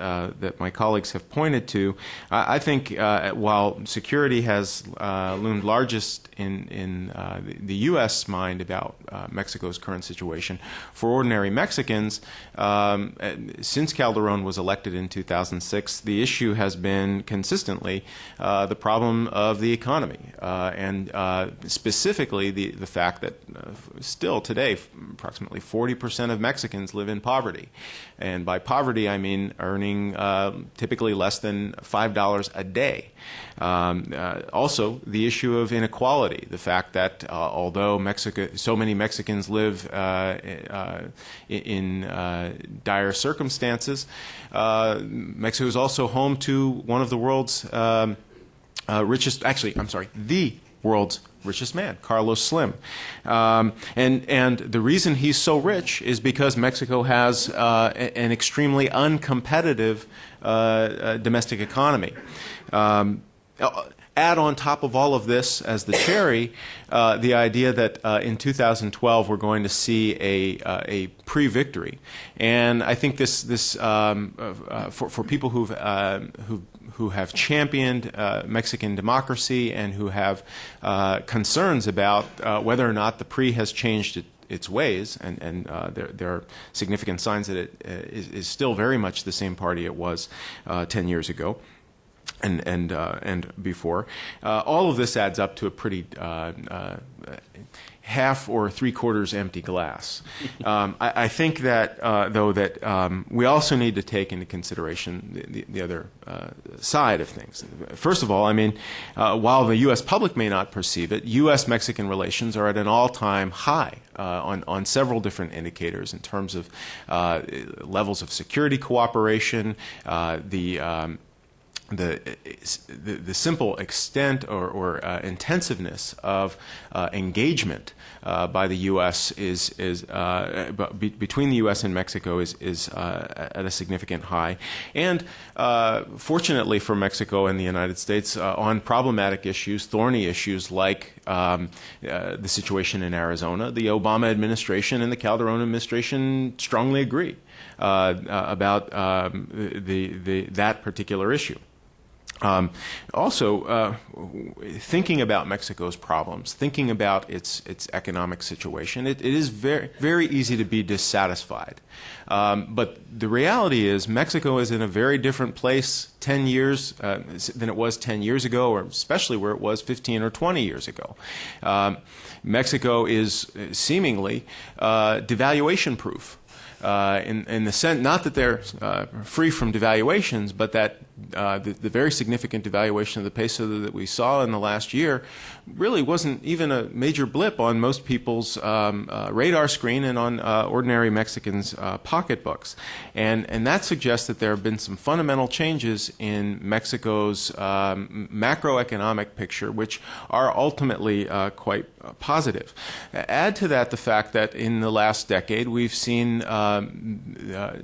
my colleagues have pointed to. I think while security has loomed largest in the U.S. mind about Mexico's current situation, for ordinary Mexicans, since Calderon was elected in 2006, the issue has been consistently the problem of the economy, and specifically the fact that still today approximately 40% of Mexicans live in poverty. And by poverty I mean earning typically less than $5 a day. Also the issue of inequality, the fact that although so many Mexicans live in dire circumstances, Mexico is also home to one of the world's the world's richest man, Carlos Slim. And the reason he's so rich is because Mexico has an extremely uncompetitive domestic economy. Add on top of all of this as the cherry, the idea that in 2012 we're going to see a pre-victory, and I think this for people who have championed Mexican democracy and who have concerns about whether or not the PRI has changed its ways, and there are significant signs that it is still very much the same party it was 10 years ago. And before, all of this adds up to a pretty half or three-quarters empty glass. I think that, though, that we also need to take into consideration the other side of things. First of all, I mean, while the U.S. public may not perceive it, U.S.-Mexican relations are at an all-time high on several different indicators in terms of levels of security cooperation, the simple extent or intensiveness of engagement by the U.S. between the U.S. and Mexico is at a significant high, and fortunately for Mexico and the United States, on problematic issues, thorny issues like the situation in Arizona, the Obama administration and the Calderon administration strongly agree about that particular issue. Also, thinking about Mexico's problems, thinking about its economic situation, it is very, very easy to be dissatisfied. But the reality is Mexico is in a very different place 10 years than it was 10 years ago, or especially where it was 15 or 20 years ago. Mexico is seemingly devaluation-proof. In the sense, not that they're free from devaluations, but that the very significant devaluation of the peso that we saw in the last year really wasn't even a major blip on most people's radar screen and on ordinary Mexicans' pocketbooks. And that suggests that there have been some fundamental changes in Mexico's macroeconomic picture, which are ultimately quite positive. Add to that the fact that in the last decade we've seen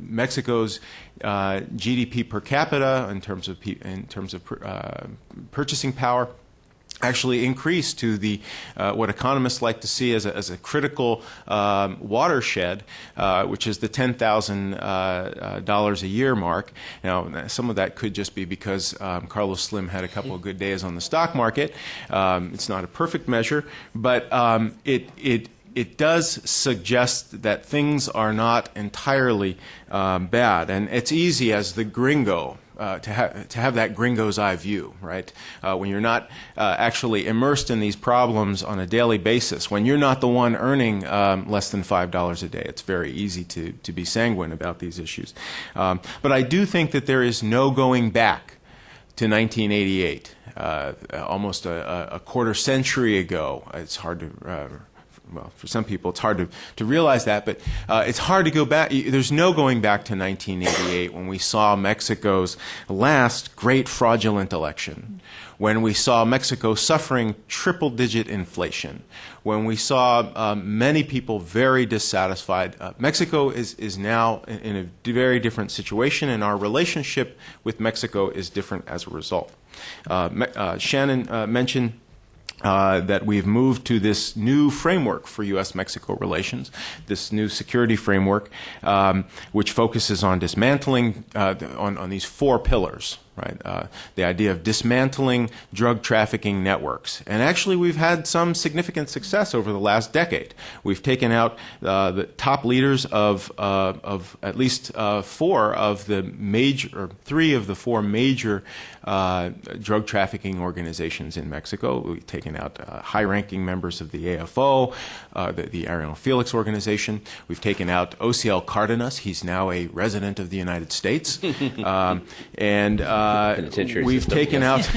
Mexico's GDP per capita in terms of purchasing power actually increase to the what economists like to see as a critical watershed, which is the $10,000 a year mark. Now, some of that could just be because Carlos Slim had a couple of good days on the stock market. It's not a perfect measure, but it does suggest that things are not entirely bad, and it's easy as the gringo to have that gringo's eye view, right? When you're not actually immersed in these problems on a daily basis, when you're not the one earning less than $5 a day, it's very easy to be sanguine about these issues. But I do think that there is no going back to 1988, almost a quarter century ago. It's hard to well, for some people, it's hard to realize that, but it's hard to go back. There's no going back to 1988 when we saw Mexico's last great fraudulent election, when we saw Mexico suffering triple-digit inflation, when we saw many people very dissatisfied. Mexico is now in a very different situation, and our relationship with Mexico is different as a result. Shannon mentioned that we've moved to this new framework for U.S.-Mexico relations, this new security framework, which focuses on dismantling, on these four pillars, right? The idea of dismantling drug trafficking networks. And actually, we've had some significant success over the last decade. We've taken out the top leaders of at least four of the major, or three of the four major drug trafficking organizations in Mexico. We've taken out high-ranking members of the AFO, the Ariano Felix organization. We've taken out OCL Pardinas. He's now a resident of the United States. And we've taken out,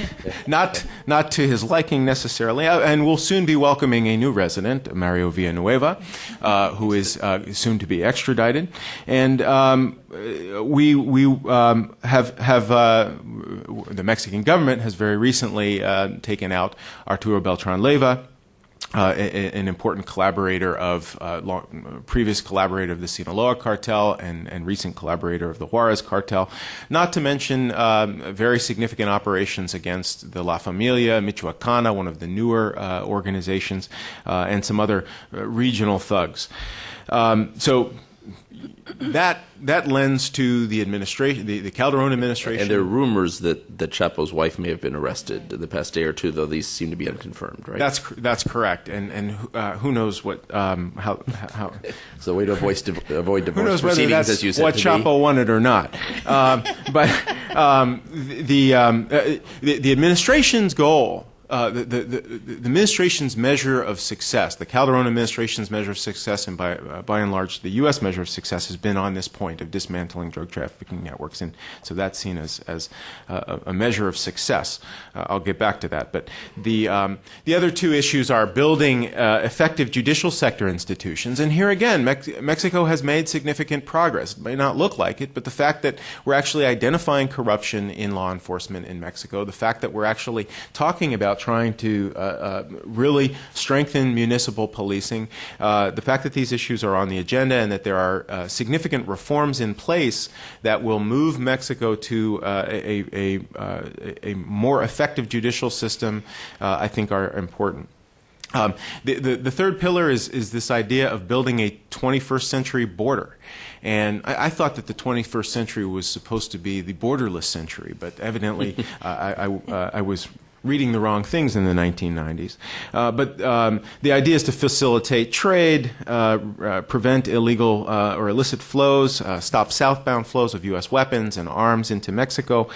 not to his liking necessarily, and we'll soon be welcoming a new resident, Mario Villanueva, who is soon to be extradited. And we have the Mexican government has very recently taken out Arturo Beltran Leyva, an important collaborator of previous collaborator of the Sinaloa cartel and recent collaborator of the Juarez cartel, not to mention very significant operations against the La Familia Michoacana, one of the newer organizations, and some other regional thugs. So that lends to the administration, the Calderon administration. And there are rumors that Chapo's wife may have been arrested in the past day or two, though these seem to be unconfirmed, right? That's correct. And who knows what how it's a way to avoid divorce who knows whether proceedings, that's as you said. What Chapo wanted or not. But the administration's goal. The administration's measure of success, the Calderon administration's measure of success, and by and large the U.S. measure of success, has been on this point of dismantling drug trafficking networks, and so that's seen as a measure of success. I'll get back to that, but the other two issues are building effective judicial sector institutions, and here again, Mexico has made significant progress. It may not look like it, but the fact that we're actually identifying corruption in law enforcement in Mexico, the fact that we're actually talking about trying to really strengthen municipal policing, the fact that these issues are on the agenda and that there are significant reforms in place that will move Mexico to a more effective judicial system, I think are important. The third pillar is this idea of building a 21st century border. And I thought that the 21st century was supposed to be the borderless century, but evidently I was reading the wrong things in the 1990s. But the idea is to facilitate trade, prevent illegal or illicit flows, stop southbound flows of U.S. weapons and arms into Mexico.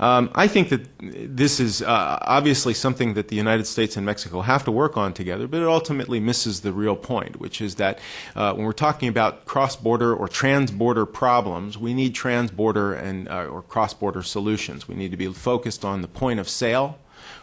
I think that this is obviously something that the United States and Mexico have to work on together, but it ultimately misses the real point, which is that when we're talking about cross-border or trans-border problems, we need trans-border and or cross-border solutions. We need to be focused on the point of sale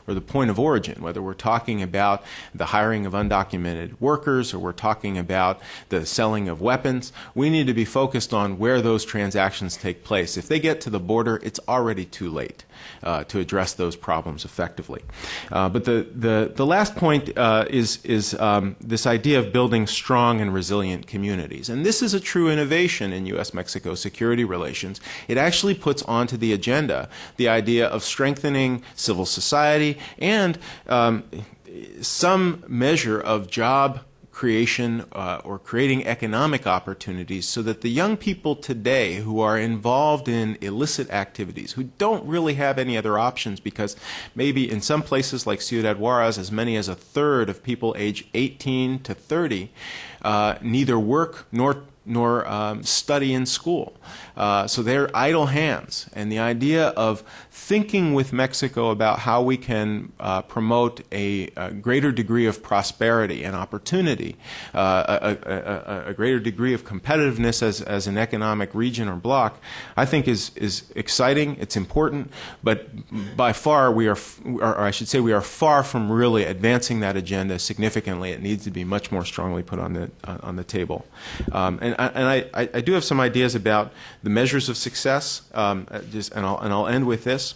or the point of origin, whether we're talking about the hiring of undocumented workers or we're talking about the selling of weapons. We need to be focused on where those transactions take place. If they get to the border, it's already too late to address those problems effectively. But the last point is this idea of building strong and resilient communities. And this is a true innovation in U.S.-Mexico security relations. It actually puts onto the agenda the idea of strengthening civil society and some measure of job creation or creating economic opportunities so that the young people today who are involved in illicit activities, who don't really have any other options because maybe in some places like Ciudad Juarez, as many as a third of people age 18 to 30 neither work nor study in school. So they're idle hands. And the idea of thinking with Mexico about how we can promote a greater degree of prosperity and opportunity, a greater degree of competitiveness as an economic region or bloc, I think is exciting. It's important. But by far, we are far from really advancing that agenda significantly. It needs to be much more strongly put on the table. And I do have some ideas about the measures of success, and I'll end with this.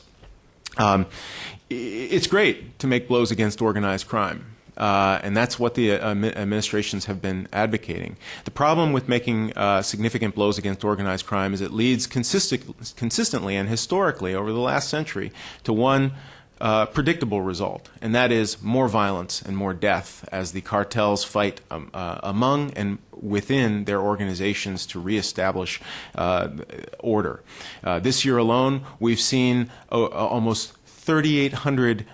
It's great to make blows against organized crime, and that's what the administrations have been advocating. The problem with making significant blows against organized crime is it leads consistently and historically over the last century to one predictable result, and that is more violence and more death as the cartels fight among and within their organizations to reestablish order. This year alone, we've seen almost 3,800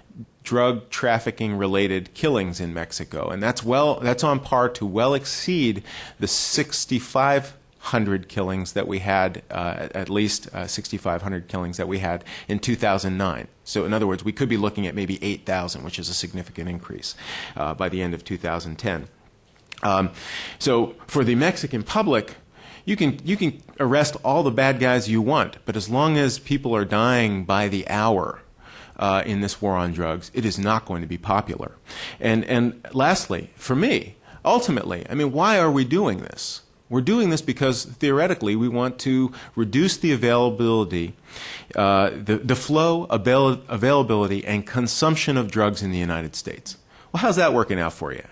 drug trafficking related killings in Mexico, and that's on par to well exceed the 6,500 killings that we had, at least 6,500 killings that we had in 2009. So in other words, we could be looking at maybe 8,000, which is a significant increase by the end of 2010. So for the Mexican public, you can arrest all the bad guys you want, but as long as people are dying by the hour in this war on drugs, it is not going to be popular. And lastly, for me, ultimately, I mean, why are we doing this? We're doing this because theoretically we want to reduce the availability, the flow, availability, and consumption of drugs in the United States. Well, how's that working out for you?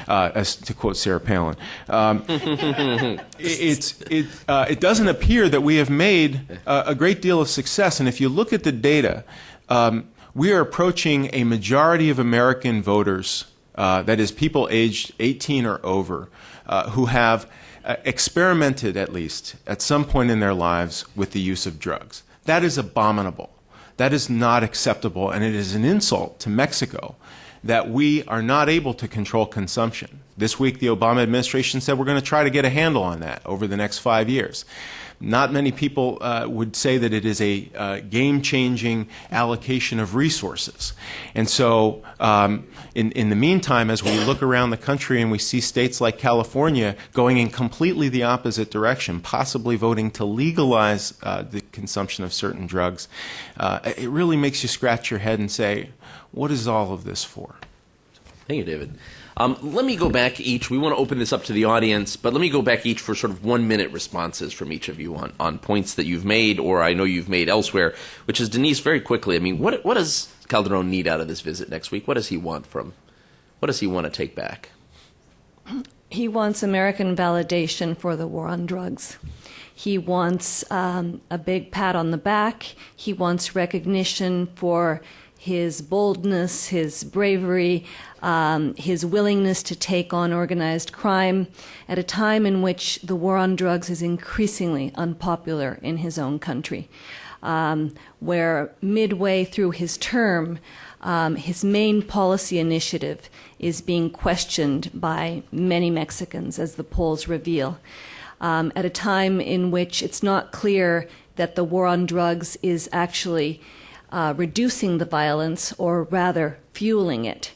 As to quote Sarah Palin, it doesn't appear that we have made a great deal of success. And if you look at the data, we are approaching a majority of American voters, that is, people aged 18 or over, who have experimented, at least, at some point in their lives with the use of drugs. That is abominable. That is not acceptable, and it is an insult to Mexico that we are not able to control consumption. This week, the Obama administration said we're going to try to get a handle on that over the next 5 years. Not many people would say that it is a game-changing allocation of resources. And so in the meantime, as we look around the country and we see states like California going in completely the opposite direction, possibly voting to legalize the consumption of certain drugs, it really makes you scratch your head and say, what is all of this for? Thank you, David. Let me go back each. We want to open this up to the audience, but let me go back each for sort of 1-minute responses from each of you on points that you've made or I know you've made elsewhere, which is, Denise, very quickly. I mean, what does Calderon need out of this visit next week? What does he want to take back? He wants American validation for the war on drugs. He wants a big pat on the back. He wants recognition for his boldness, his bravery, his willingness to take on organized crime at a time in which the war on drugs is increasingly unpopular in his own country, where midway through his term, his main policy initiative is being questioned by many Mexicans, as the polls reveal, at a time in which it's not clear that the war on drugs is actually reducing the violence, or rather fueling it,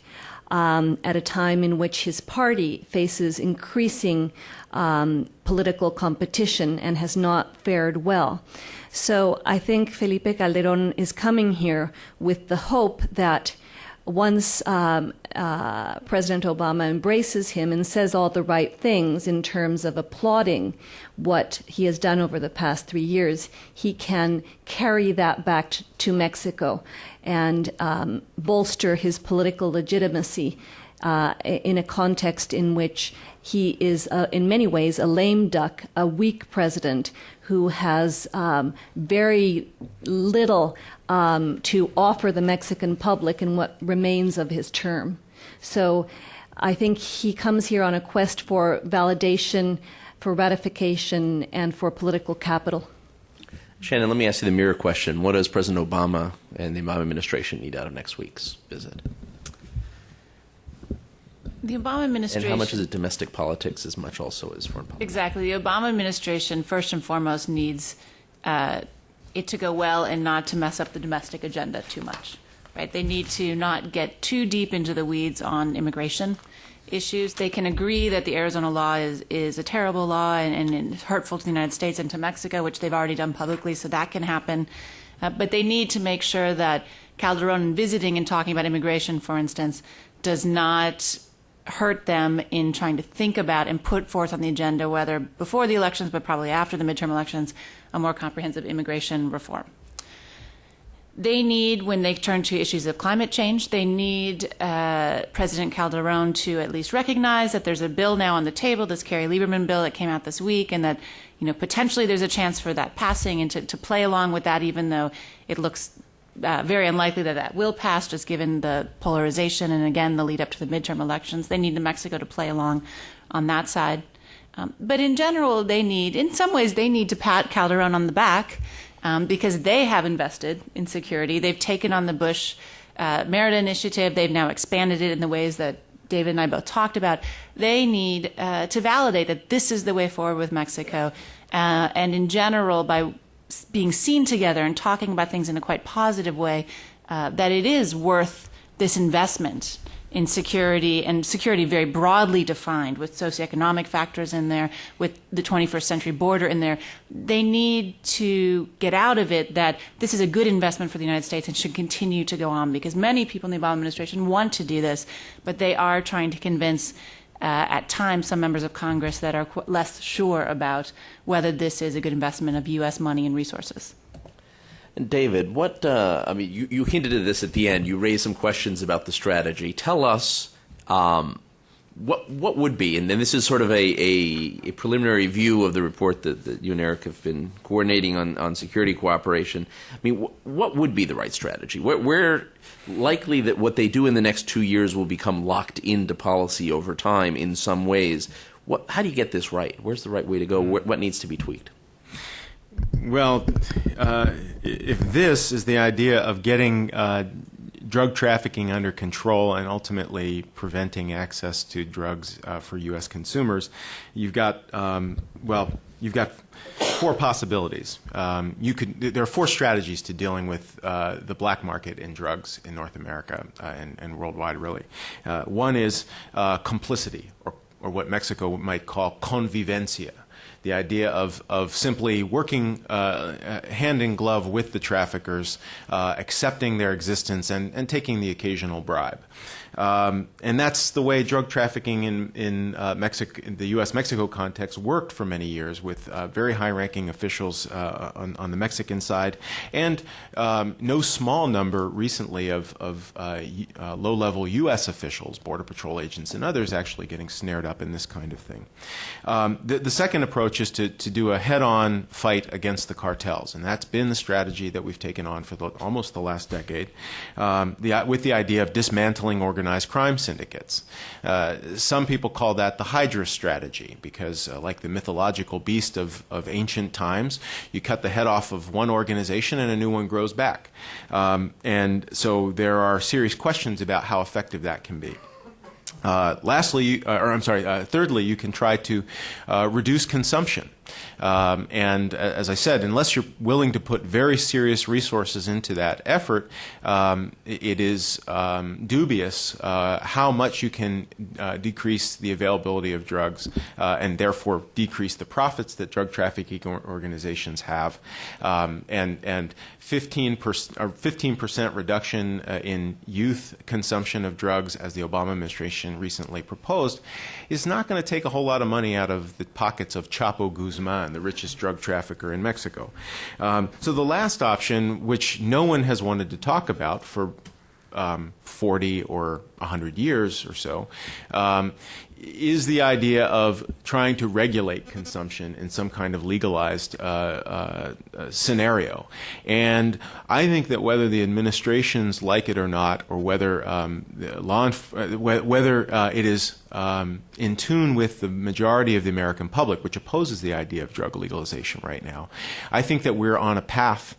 at a time in which his party faces increasing political competition and has not fared well. So I think Felipe Calderon is coming here with the hope that once President Obama embraces him and says all the right things in terms of applauding what he has done over the past 3 years, he can carry that back to Mexico and bolster his political legitimacy in a context in which he is, in many ways, a lame duck, a weak president who has very little to offer the Mexican public in what remains of his term. So I think he comes here on a quest for validation, for ratification, and for political capital. Shannon, let me ask you the mirror question. What does President Obama and the Obama administration need out of next week's visit? The Obama administration... And how much is it domestic politics as much also as foreign policy? Exactly. The Obama administration, first and foremost, needs it to go well and not to mess up the domestic agenda too much. Right? They need to not get too deep into the weeds on immigration issues. They can agree that the Arizona law is a terrible law and hurtful to the United States and to Mexico, which they've already done publicly, so that can happen. But they need to make sure that Calderon, visiting and talking about immigration, for instance, does not hurt them in trying to think about and put forth on the agenda, whether before the elections but probably after the midterm elections, a more comprehensive immigration reform. They need, when they turn to issues of climate change, they need President Calderon to at least recognize that there's a bill now on the table, this Kerry Lieberman bill that came out this week, and that potentially there's a chance for that passing, and to play along with that, even though it looks very unlikely that that will pass, just given the polarization and, again, the lead up to the midterm elections. They need New Mexico to play along on that side. But in general, in some ways, they need to pat Calderon on the back because they have invested in security. They've taken on the Bush Merit Initiative. They've now expanded it in the ways that David and I both talked about. They need to validate that this is the way forward with Mexico. And in general, by being seen together and talking about things in a quite positive way, that it is worth this investment in security, and security very broadly defined with socioeconomic factors in there, with the 21st century border in there. They need to get out of it that this is a good investment for the United States and should continue to go on, because many people in the Obama administration want to do this, but they are trying to convince at times some members of Congress that are less sure about whether this is a good investment of U.S. money and resources. And David, you hinted at this at the end. You raised some questions about the strategy. Tell us what would be, and then this is sort of a preliminary view of the report that you and Eric have been coordinating on security cooperation. I mean, what would be the right strategy? Where likely that what they do in the next 2 years will become locked into policy over time in some ways. How do you get this right? Where's the right way to go? What needs to be tweaked? Well, if this is the idea of getting drug trafficking under control and ultimately preventing access to drugs for U.S. consumers, you've got four possibilities. There are four strategies to dealing with the black market in drugs in North America and worldwide, really. One is complicity, or what Mexico might call convivencia. The idea of simply working hand in glove with the traffickers, accepting their existence, and taking the occasional bribe. And that's the way drug trafficking in the U.S.-Mexico context worked for many years, with very high-ranking officials on the Mexican side, and no small number recently of low-level U.S. officials, Border Patrol agents and others, actually getting snared up in this kind of thing. The second approach approach is to do a head-on fight against the cartels, and that's been the strategy that we've taken on for almost the last decade, with the idea of dismantling organized crime syndicates. Some people call that the Hydra strategy because, like the mythological beast of ancient times, you cut the head off of one organization and a new one grows back. And so there are serious questions about how effective that can be. Thirdly, you can try to reduce consumption. And as I said, unless you're willing to put very serious resources into that effort, it is dubious how much you can decrease the availability of drugs and therefore decrease the profits that drug trafficking organizations have. And 15% reduction in youth consumption of drugs, as the Obama administration recently proposed, is not going to take a whole lot of money out of the pockets of Chapo Guzman, the richest drug trafficker in Mexico. So the last option, which no one has wanted to talk about for 40 or 100 years or so, is the idea of trying to regulate consumption in some kind of legalized scenario. And I think that whether the administrations like it or not, or whether it is in tune with the majority of the American public, which opposes the idea of drug legalization right now, I think that we're on a path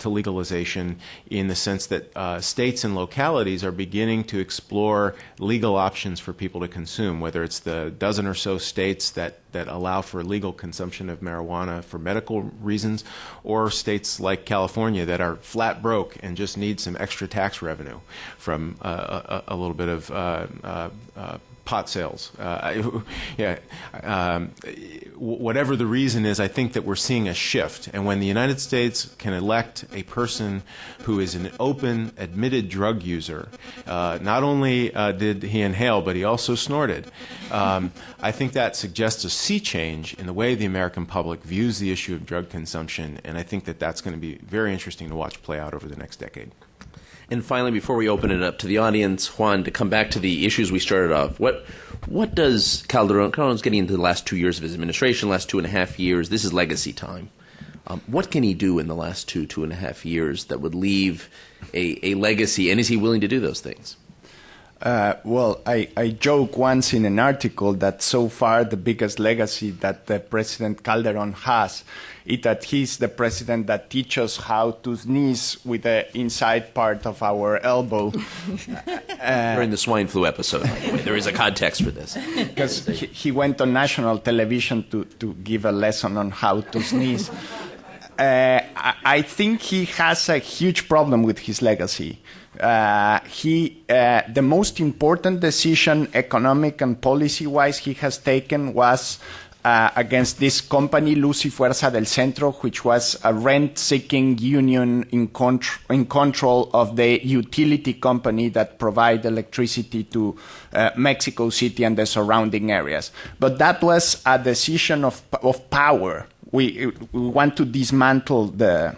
to legalization in the sense that states and localities are beginning to explore legal options for people to consume, whether it's the dozen or so states that allow for legal consumption of marijuana for medical reasons, or states like California that are flat broke and just need some extra tax revenue from a little bit of pot sales. Whatever the reason is, I think that we're seeing a shift. And when the United States can elect a person who is an open, admitted drug user, not only did he inhale, but he also snorted, I think that suggests a sea change in the way the American public views the issue of drug consumption. And I think that that's going to be very interesting to watch play out over the next decade. And finally, before we open it up to the audience, Juan, to come back to the issues we started off, what does Calderon's getting into the last 2 years of his administration, last 2.5 years, this is legacy time. What can he do in the last 2.5 years that would leave a legacy, and is he willing to do those things? Well, I joke once in an article that so far the biggest legacy that the President Calderon has is that he's the president that teaches how to sneeze with the inside part of our elbow. During the swine flu episode, by the way. There is a context for this. Because he went on national television to give a lesson on how to sneeze. I think he has a huge problem with his legacy. The most important decision, economic and policy-wise, he has taken was against this company, Luz y Fuerza del Centro, which was a rent-seeking union in control of the utility company that provide electricity to Mexico City and the surrounding areas. But that was a decision of power. We want to dismantle the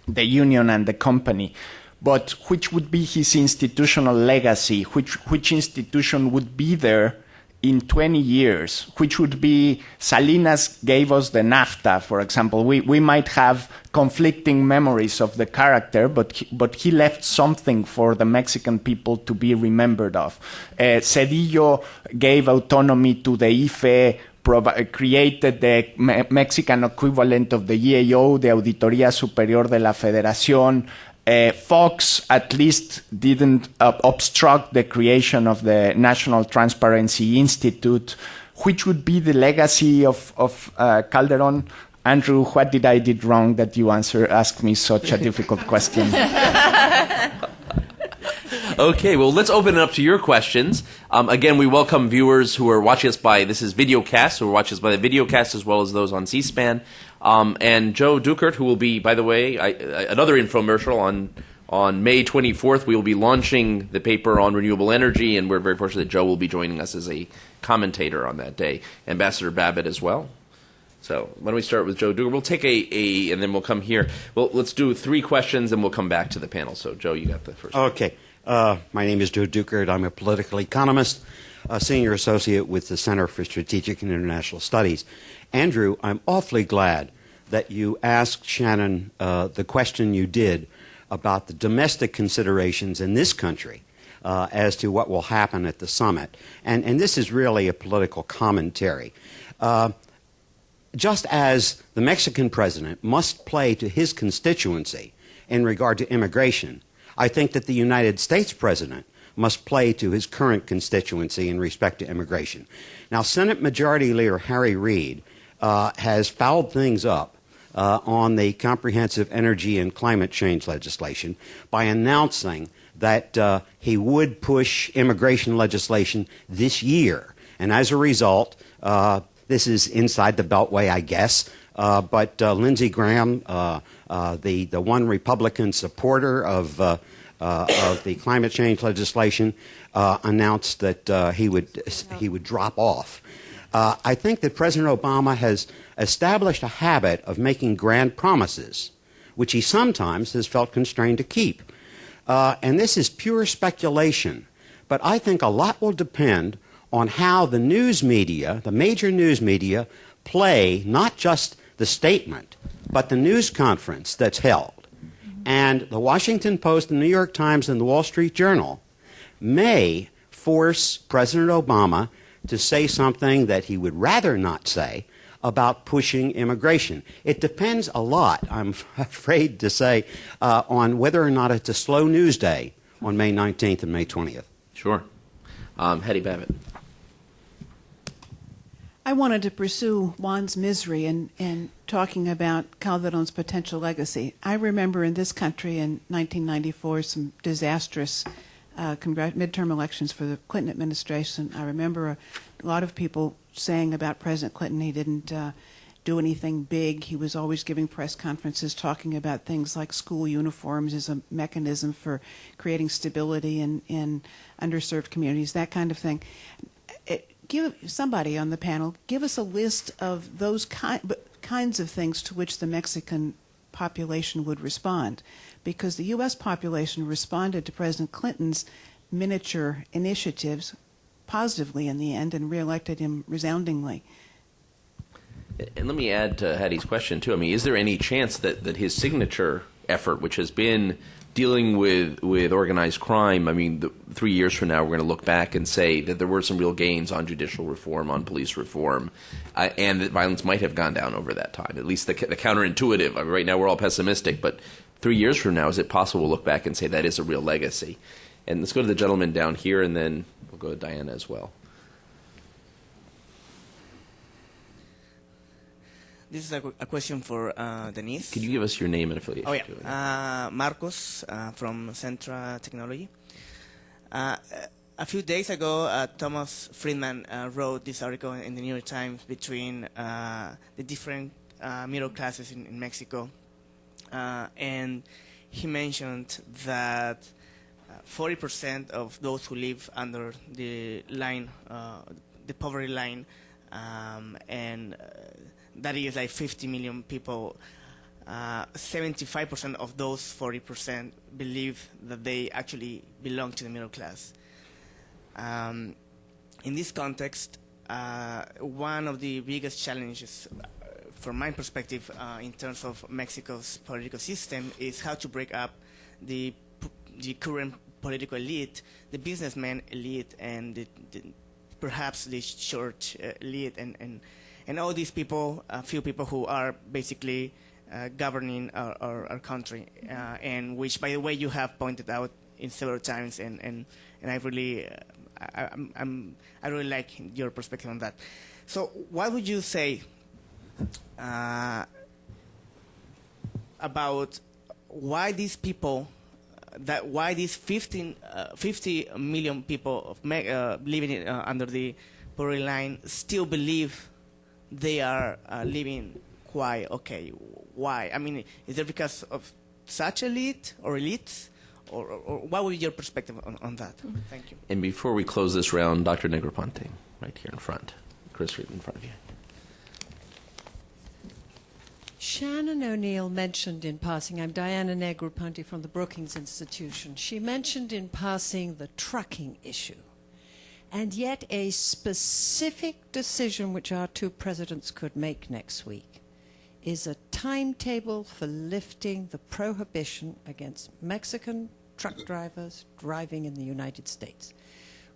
union and the company. But which would be his institutional legacy? Which institution would be there in 20 years? Which would be, Salinas gave us the NAFTA, for example. We might have conflicting memories of the character, but he left something for the Mexican people to be remembered of. Cedillo gave autonomy to the IFE, created the Mexican equivalent of the EAO, the Auditoría Superior de la Federación. Fox at least didn't obstruct the creation of the National Transparency Institute. Which would be the legacy of Calderon? Andrew, what did I did wrong that you asked me such a difficult question? Okay, well, let's open it up to your questions. Again, we welcome viewers who are watching us this is videocast, who are watching us by the videocast as well as those on C-SPAN. And Joe Dukert, who will be, by the way, another infomercial on May 24th, we will be launching the paper on renewable energy, and we're very fortunate that Joe will be joining us as a commentator on that day. Ambassador Babbitt as well. So why don't we start with Joe Dukert? We'll take and then we'll come here. Well, let's do 3 questions, and we'll come back to the panel. So, Joe, you got the first one. Okay. My name is Joe Dukert. I'm a political economist. a senior associate with the Center for Strategic and International Studies. Andrew, I'm awfully glad that you asked Shannon the question you did about the domestic considerations in this country as to what will happen at the summit. And this is really a political commentary. Just as the Mexican president must play to his constituency in regard to immigration, I think that the United States president must play to his current constituency in respect to immigration. Now, Senate Majority Leader Harry Reid has fouled things up on the comprehensive energy and climate change legislation by announcing that he would push immigration legislation this year. And as a result, this is inside the Beltway, I guess, but Lindsey Graham, the one Republican supporter of the climate change legislation, announced that he would drop off. I think that President Obama has established a habit of making grand promises, which he sometimes has felt constrained to keep. And this is pure speculation, but I think a lot will depend on how the news media, the major news media, play not just the statement, but the news conference that's held. And the Washington Post, the New York Times, and the Wall Street Journal may force President Obama to say something that he would rather not say about pushing immigration. It depends a lot, I'm afraid to say, on whether or not it's a slow news day on May 19th and May 20th. Sure. Hetty Babbitt. I wanted to pursue Juan's misery in talking about Calderon's potential legacy. I remember in this country in 1994 some disastrous midterm elections for the Clinton administration. I remember a lot of people saying about President Clinton he didn't do anything big. He was always giving press conferences talking about things like school uniforms as a mechanism for creating stability in underserved communities, that kind of thing. Give somebody on the panel, give us a list of those kinds of things to which the Mexican population would respond, because the U.S. population responded to President Clinton's miniature initiatives positively in the end and reelected him resoundingly. And let me add to Hattie's question, too. I mean, is there any chance that his signature effort, which has been dealing with organized crime, I mean, 3 years from now, we're going to look back and say that there were some real gains on judicial reform, on police reform, and that violence might have gone down over that time, at least the counterintuitive. I mean, right now, we're all pessimistic, but 3 years from now, is it possible to look back and say that is a real legacy? And let's go to the gentleman down here, and then we'll go to Diana as well. This is a question for Denise. Could you give us your name and affiliation? Oh, yeah. Marcos from Centra Technology. A few days ago, Thomas Friedman wrote this article in the New York Times between the different middle classes in Mexico. And he mentioned that 40% of those who live under the line, the poverty line, and that is like 50 million people. 75% of those 40% believe that they actually belong to the middle class. In this context, one of the biggest challenges, from my perspective, in terms of Mexico's political system, is how to break up the current political elite, the businessman elite, and perhaps the short elite, and all these people, a few people who are basically governing our country, and which, by the way, you have pointed out in several times, and I really, I really like your perspective on that. So, what would you say about why these people, why these 50 million people living under the poverty line still believe they are living quite okay? Why? I mean, is it because of such elite or elites? Or what would be your perspective on that? Thank you. And before we close this round, Dr. Negroponte, right here in front. Chris, right in front of you. Shannon O'Neill mentioned in passing, I'm Diana Negroponte from the Brookings Institution, she mentioned in passing the trucking issue. and yet a specific decision which our two presidents could make next week is a timetable for lifting the prohibition against Mexican truck drivers driving in the United States.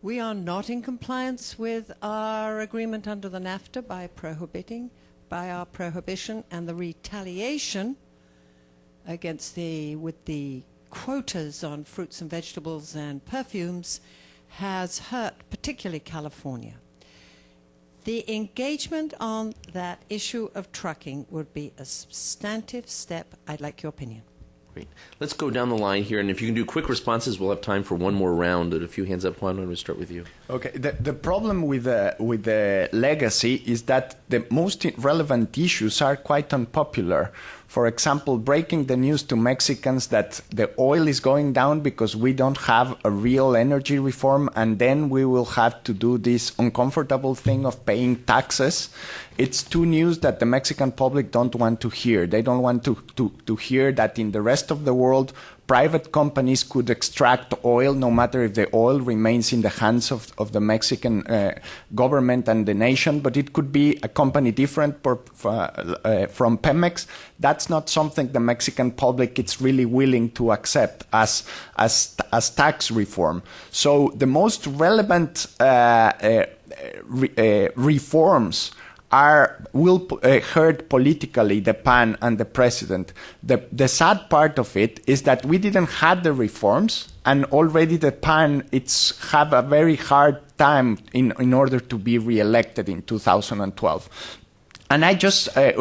We are not in compliance with our agreement under the NAFTA by our prohibition, and the retaliation against with the quotas on fruits and vegetables and perfumes has hurt particularly California. The engagement on that issue of trucking would be a substantive step. I'd like your opinion. Great. Let's go down the line here, and if you can do quick responses, we'll have time for one more round. A few hands up. Juan, I'm going to start with you. Okay. The problem with the legacy is that the most relevant issues are quite unpopular. For example, breaking the news to Mexicans that the oil is going down because we don't have a real energy reform, and then we will have to do this uncomfortable thing of paying taxes. It's two news that the Mexican public don't want to hear. They don't want to hear that in the rest of the world, private companies could extract oil no matter if the oil remains in the hands of the Mexican government and the nation, but it could be a company different from Pemex. That's not something the Mexican public is really willing to accept as tax reform. So the most relevant reforms will hurt politically the PAN and the president. The sad part of it is that we didn't have the reforms, and already the PAN have a very hard time in order to be reelected in 2012. And I just I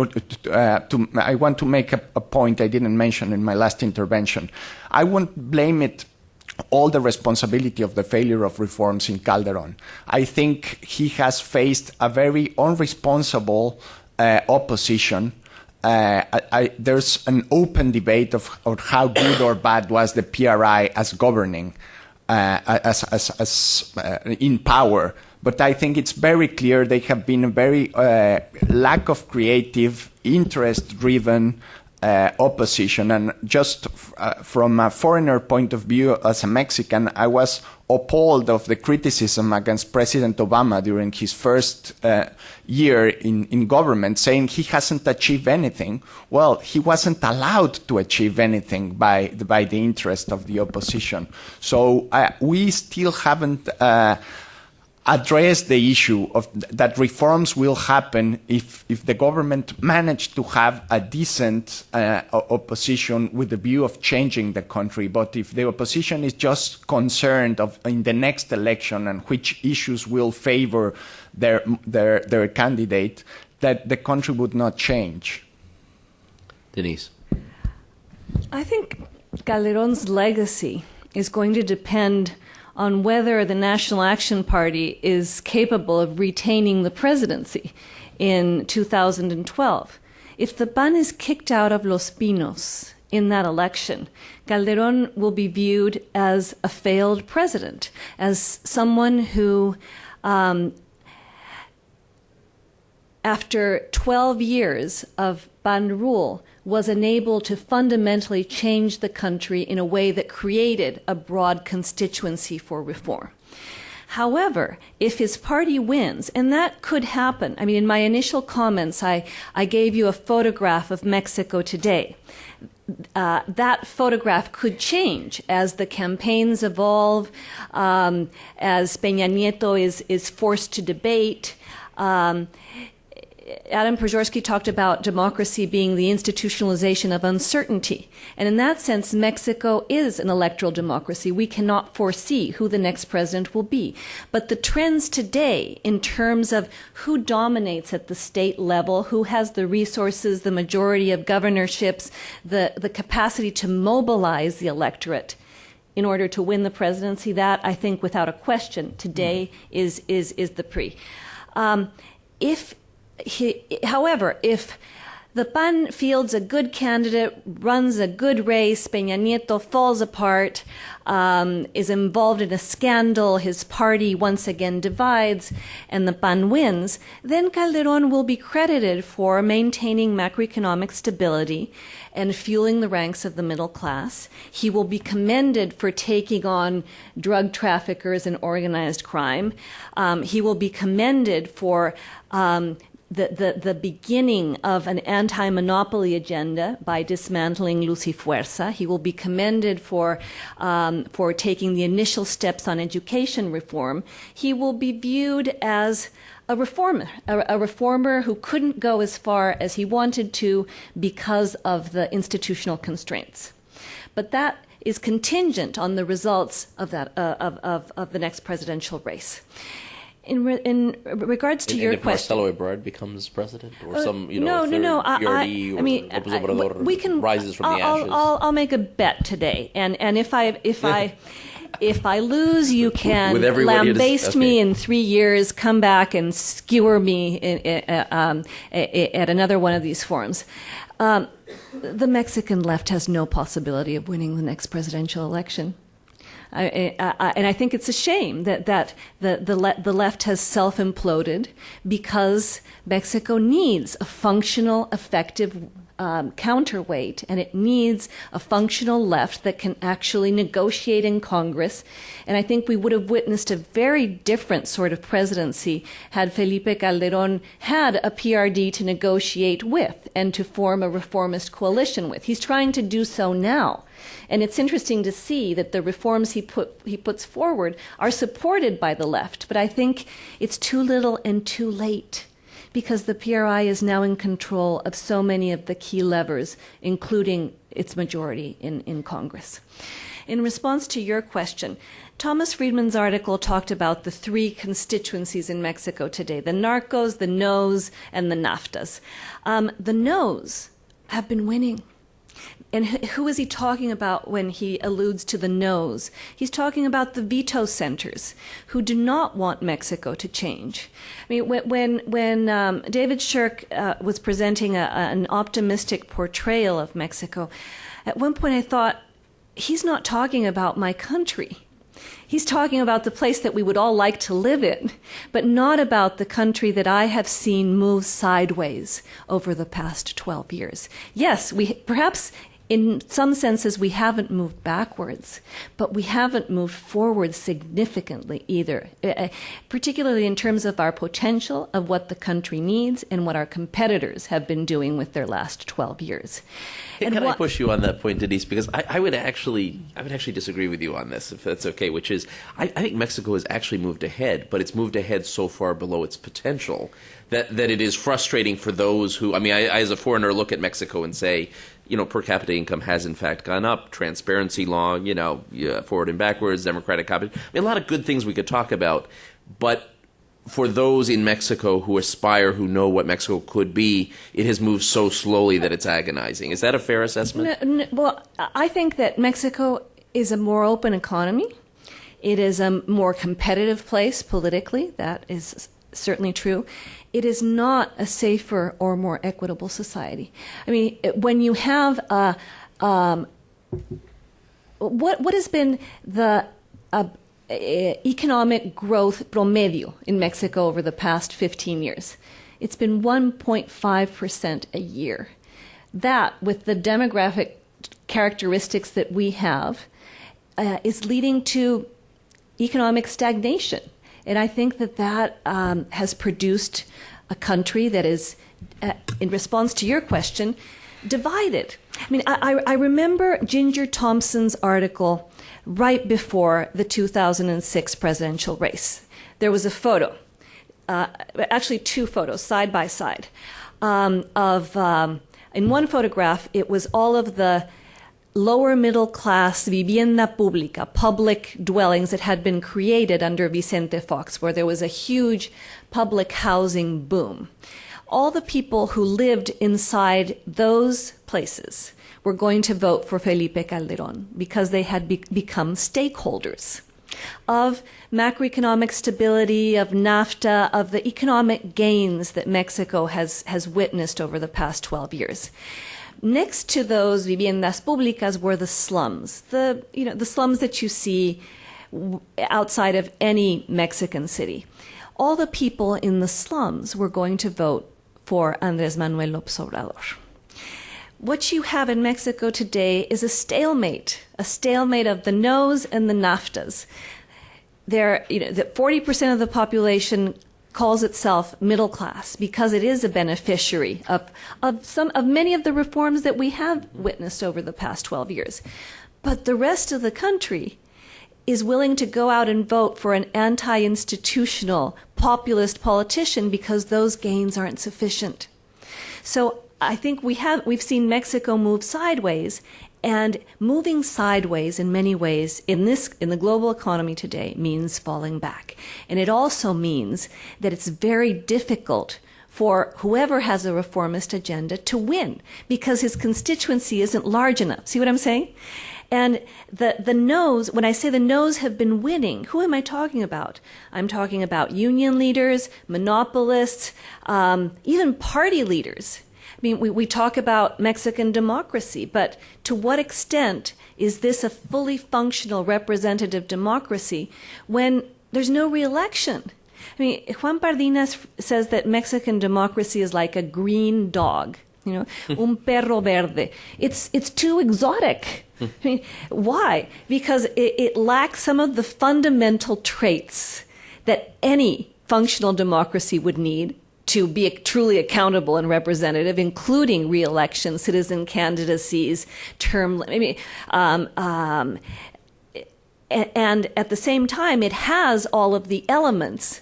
want to make a point I didn't mention in my last intervention. I won't blame it all the responsibility of the failure of reforms in Calderon. I think he has faced a very unresponsible opposition. There's an open debate of how good or bad was the PRI as governing, in power. But I think it's very clear they have been a very lack of creative, interest-driven opposition. And just from a foreigner point of view, as a Mexican, I was appalled of the criticism against President Obama during his first year in government, saying he hasn't achieved anything. Well, he wasn't allowed to achieve anything by the interest of the opposition. So we still haven't address the issue of that reforms will happen if the government managed to have a decent opposition with the view of changing the country. But if the opposition is just concerned in the next election and which issues will favor their candidate, that the country would not change. Denise. I think Calderon's legacy is going to depend on whether the National Action Party is capable of retaining the presidency in 2012. If the PAN is kicked out of Los Pinos in that election, Calderon will be viewed as a failed president, as someone who, after 12 years of PAN rule, was unable to fundamentally change the country in a way that created a broad constituency for reform. However, if his party wins, and that could happen, I mean, in my initial comments, I gave you a photograph of Mexico today. That photograph could change as the campaigns evolve, as Peña Nieto is forced to debate. Adam Przeworski talked about democracy being the institutionalization of uncertainty. And in that sense, Mexico is an electoral democracy. We cannot foresee who the next president will be. But the trends today in terms of who dominates at the state level, who has the resources, the majority of governorships, the capacity to mobilize the electorate in order to win the presidency, that, I think, without a question, today is the PRI. However, if The PAN fields a good candidate, runs a good race, Peña Nieto falls apart, is involved in a scandal, his party once again divides, and the PAN wins, then Calderon will be credited for maintaining macroeconomic stability and fueling the ranks of the middle class. He will be commended for taking on drug traffickers and organized crime. He will be commended for the beginning of an anti-monopoly agenda by dismantling Luz y Fuerza. He will be commended for taking the initial steps on education reform. He will be viewed as a reformer who couldn't go as far as he wanted to because of the institutional constraints. But that is contingent on the results of that of the next presidential race. In regards to your if question, Marcelo Ebrard becomes president, or some no. PRD or López Obrador we can rises from the ashes. I'll make a bet today, and if I lose, you can lambaste me in 3 years, come back and skewer me at another one of these forums. The Mexican left has no possibility of winning the next presidential election. And I think it's a shame that the left has self-imploded because Mexico needs a functional, effective counterweight, and it needs a functional left that can actually negotiate in Congress. And I think we would have witnessed a very different sort of presidency had Felipe Calderon had a PRD to negotiate with and to form a reformist coalition with. He's trying to do so now. And it's interesting to see that the reforms he puts forward are supported by the left. But I think it's too little and too late, because the PRI is now in control of so many of the key levers, including its majority in Congress. In response to your question, Thomas Friedman's article talked about the three constituencies in Mexico today: the narcos, the nos, and the naftas. The nos have been winning. And who is he talking about when he alludes to the no's? He's talking about the veto centers who do not want Mexico to change. I mean, when David Shirk was presenting an optimistic portrayal of Mexico, at one point I thought, he's not talking about my country. He's talking about the place that we would all like to live in, but not about the country that I have seen move sideways over the past 12 years. Yes, perhaps in some senses we haven't moved backwards, but we haven't moved forward significantly either, particularly in terms of our potential, of what the country needs, and what our competitors have been doing with their last 12 years. Can I push you on that point, Denise? Because I would actually disagree with you on this, if that's okay, which is I think Mexico has actually moved ahead, but it's moved ahead so far below its potential that it is frustrating for those who, I as a foreigner, look at Mexico and say, per capita income has in fact gone up, transparency law, forward and backwards, democratic competition. A lot of good things we could talk about, but for those in Mexico who aspire, who know what Mexico could be, it has moved so slowly that it's agonizing. Is that a fair assessment? Well, I think that Mexico is a more open economy. It is a more competitive place politically. That is certainly true. It is not a safer or more equitable society. When you have what has been the economic growth promedio in Mexico over the past 15 years? It's been 1.5% a year. That, with the demographic characteristics that we have, is leading to economic stagnation. And I think that has produced a country that is, in response to your question, divided. I remember Ginger Thompson's article right before the 2006 presidential race. There was a photo, actually two photos, side by side, in one photograph, it was all of the lower middle class vivienda pública, public dwellings that had been created under Vicente Fox, where there was a huge public housing boom. All the people who lived inside those places were going to vote for Felipe Calderon because they had become stakeholders. of macroeconomic stability, of NAFTA, of the economic gains that Mexico has witnessed over the past 12 years. Next to those viviendas públicas were the slums, the slums that you see outside of any Mexican city. All the people in the slums were going to vote for Andrés Manuel López Obrador. What you have in Mexico today is a stalemate of the no's and the NAFTAs. That 40% of the population calls itself middle class because it is a beneficiary of many of the reforms that we have witnessed over the past 12 years. But the rest of the country is willing to go out and vote for an anti-institutional populist politician because those gains aren't sufficient. So I think we've seen Mexico move sideways, and moving sideways in many ways in the global economy today means falling back. And it also means that it's very difficult for whoever has a reformist agenda to win because his constituency isn't large enough. See what I'm saying? And the no's, when I say the no's have been winning, who am I talking about? I'm talking about union leaders, monopolists, even party leaders. I mean, we talk about Mexican democracy, but to what extent is this a fully functional representative democracy when there's no re-election? I mean, Juan Pardinas says that Mexican democracy is like a green dog, un perro verde. It's too exotic. I mean, why? Because it lacks some of the fundamental traits that any functional democracy would need to be truly accountable and representative, including re-election, citizen candidacies, term. And at the same time, it has all of the elements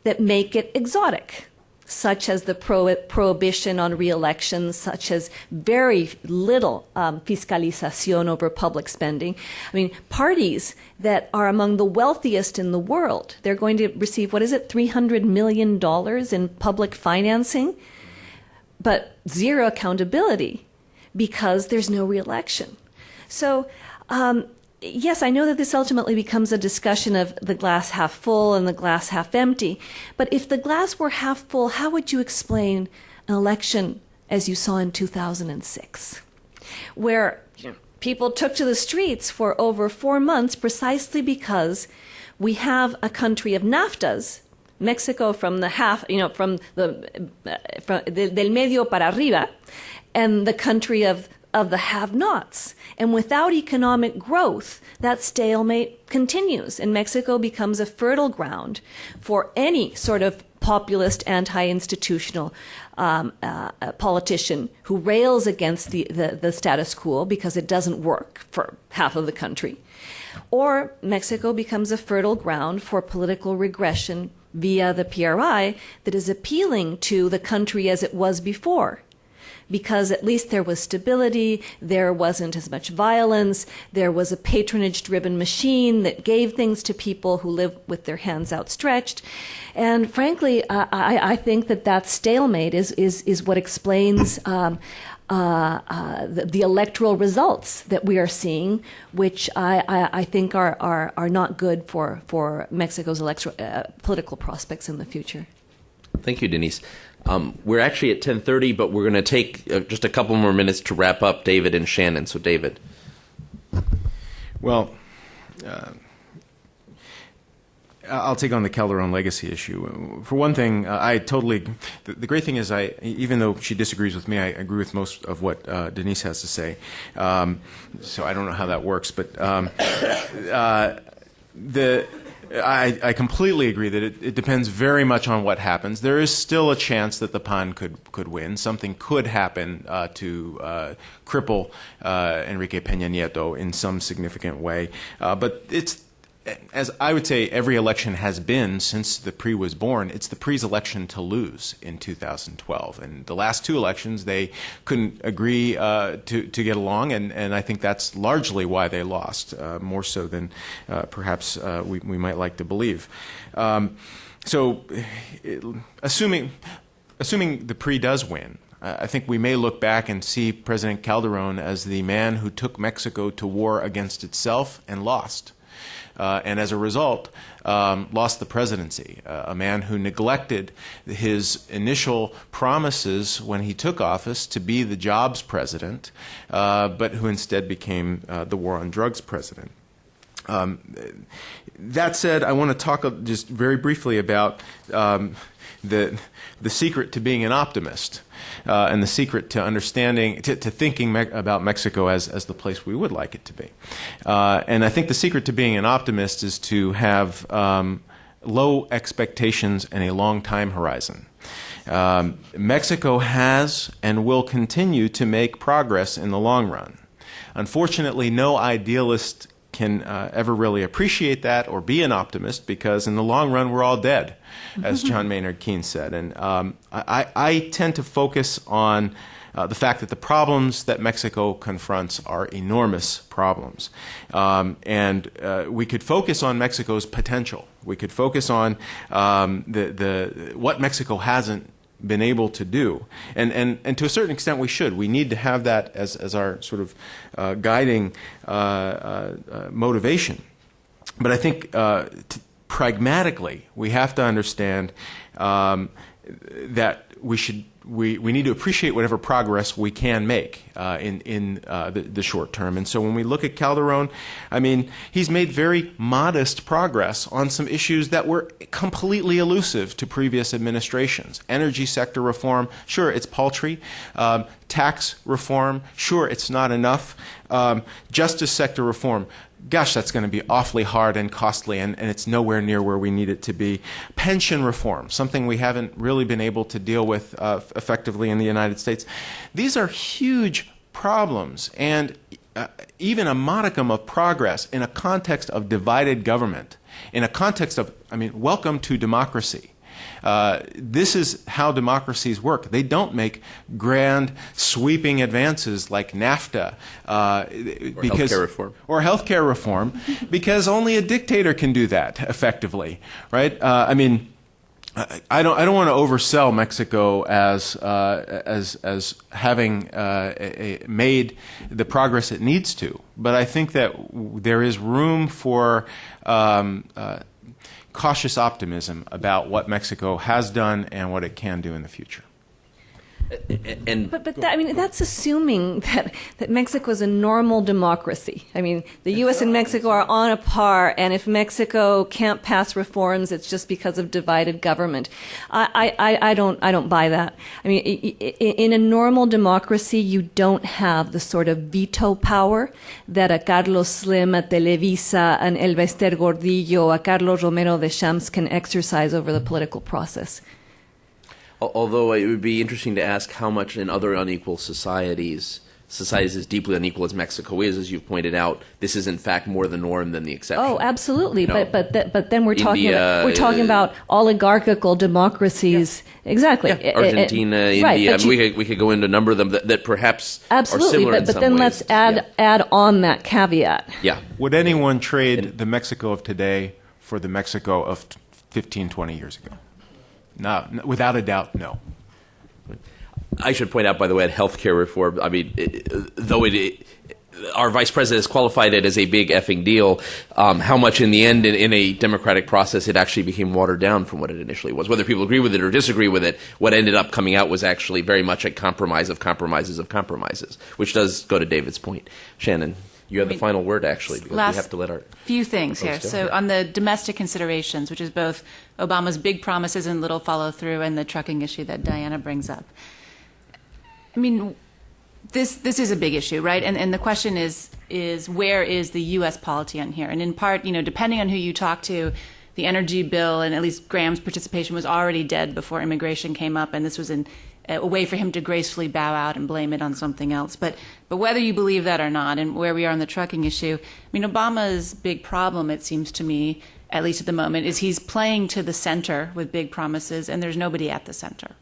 that make it exotic, such as the prohibition on re-election, such as very little fiscalización over public spending. I mean, parties that are among the wealthiest in the world, they're going to receive, $300 million in public financing, but zero accountability because there's no re-election. So, yes, I know that this ultimately becomes a discussion of the glass half full and the glass half empty, but if the glass were half full, how would you explain an election as you saw in 2006, where people took to the streets for over 4 months precisely because we have a country of NAFTAs, Mexico from the half, from del medio para arriba, and the country of the have-nots. And without economic growth, that stalemate continues, and Mexico becomes a fertile ground for any sort of populist, anti-institutional politician who rails against the status quo because it doesn't work for half of the country. Or Mexico becomes a fertile ground for political regression via the PRI that is appealing to the country as it was before, because at least there was stability, there wasn't as much violence, there was a patronage-driven machine that gave things to people who live with their hands outstretched. And frankly, I think that stalemate is what explains the electoral results that we are seeing, which I think are not good for Mexico's political prospects in the future. Thank you, Denise. We're actually at 10:30, but we're going to take just a couple more minutes to wrap up David and Shannon. So, David. Well, I'll take on the Calderon legacy issue. For one thing, the great thing is even though she disagrees with me, I agree with most of what Denise has to say. So I don't know how that works, but I completely agree that it depends very much on what happens. There is still a chance that the PAN could win. Something could happen to cripple Enrique Peña Nieto in some significant way. But it's, as I would say, every election has been since the PRI was born. It's the PRI's election to lose in 2012. And the last two elections, they couldn't agree to get along, and I think that's largely why they lost, more so than perhaps we might like to believe. So, assuming the PRI does win, I think we may look back and see President Calderon as the man who took Mexico to war against itself and lost. and as a result, lost the presidency. A man who neglected his initial promises when he took office to be the jobs president, but who instead became the war on drugs president. That said, I want to talk just very briefly about the secret to being an optimist and the secret to understanding, to thinking about Mexico as the place we would like it to be. And I think the secret to being an optimist is to have low expectations and a long time horizon. Mexico has and will continue to make progress in the long run. Unfortunately, no idealist can ever really appreciate that or be an optimist, because in the long run we're all dead, as John Maynard Keynes said. And I tend to focus on the fact that the problems that Mexico confronts are enormous problems. And we could focus on Mexico's potential. We could focus on what Mexico hasn't been able to do. And to a certain extent we should. We need to have that as our sort of guiding motivation. But I think pragmatically we have to understand that we need to appreciate whatever progress we can make in the short term. And so when we look at Calderon, I mean, he's made very modest progress on some issues that were completely elusive to previous administrations. Energy sector reform, sure, it's paltry. Tax reform, sure, it's not enough. Justice sector reform, gosh, that's going to be awfully hard and costly, and it's nowhere near where we need it to be. Pension reform, something we haven't really been able to deal with effectively in the United States. These are huge problems, and even a modicum of progress in a context of divided government, in a context of, I mean, welcome to democracy. This is how democracies work. They don't make grand, sweeping advances like NAFTA or healthcare reform, because only a dictator can do that effectively, right? I mean, I don't want to oversell Mexico as having made the progress it needs to, but I think that there is room for cautious optimism about what Mexico has done and what it can do in the future. But that, I mean, that's assuming that Mexico is a normal democracy. I mean, the U.S. and Mexico are on a par, and if Mexico can't pass reforms, it's just because of divided government. I don't buy that. I mean, in a normal democracy, you don't have the sort of veto power that a Carlos Slim, a Televisa, an Elbester Gordillo, a Carlos Romero de Champs can exercise over the political process. Although it would be interesting to ask how much in other unequal societies as deeply unequal as Mexico is, as you've pointed out, this is in fact more the norm than the exception. Oh, absolutely. You know, but then we're talking about oligarchical democracies. Yeah. Exactly. Yeah. Argentina, India. Right, I mean, we could go into a number of them that perhaps are similar in some ways. But then let's add on that caveat. Yeah. Would anyone trade the Mexico of today for the Mexico of 15, 20 years ago? No, without a doubt, no. I should point out, by the way, at healthcare reform, I mean, our vice president has qualified it as a big effing deal, how much in the end, in a democratic process, it actually became watered down from what it initially was. Whether people agree with it or disagree with it, what ended up coming out was actually very much a compromise of compromises of compromises, which does go to David's point. Shannon, you have the final word, actually, because we have to let our few things here. So on the domestic considerations, which is both Obama's big promises and little follow-through, and the trucking issue that Diana brings up. I mean, this is a big issue, right? And the question is where is the U.S. polity on here? And in part, you know, depending on who you talk to, the energy bill, and at least Graham's participation, was already dead before immigration came up, and this was a way for him to gracefully bow out and blame it on something else. But whether you believe that or not, and where we are on the trucking issue, I mean, Obama's big problem, it seems to me, at least at the moment, is he's playing to the center with big promises, and there's nobody at the center.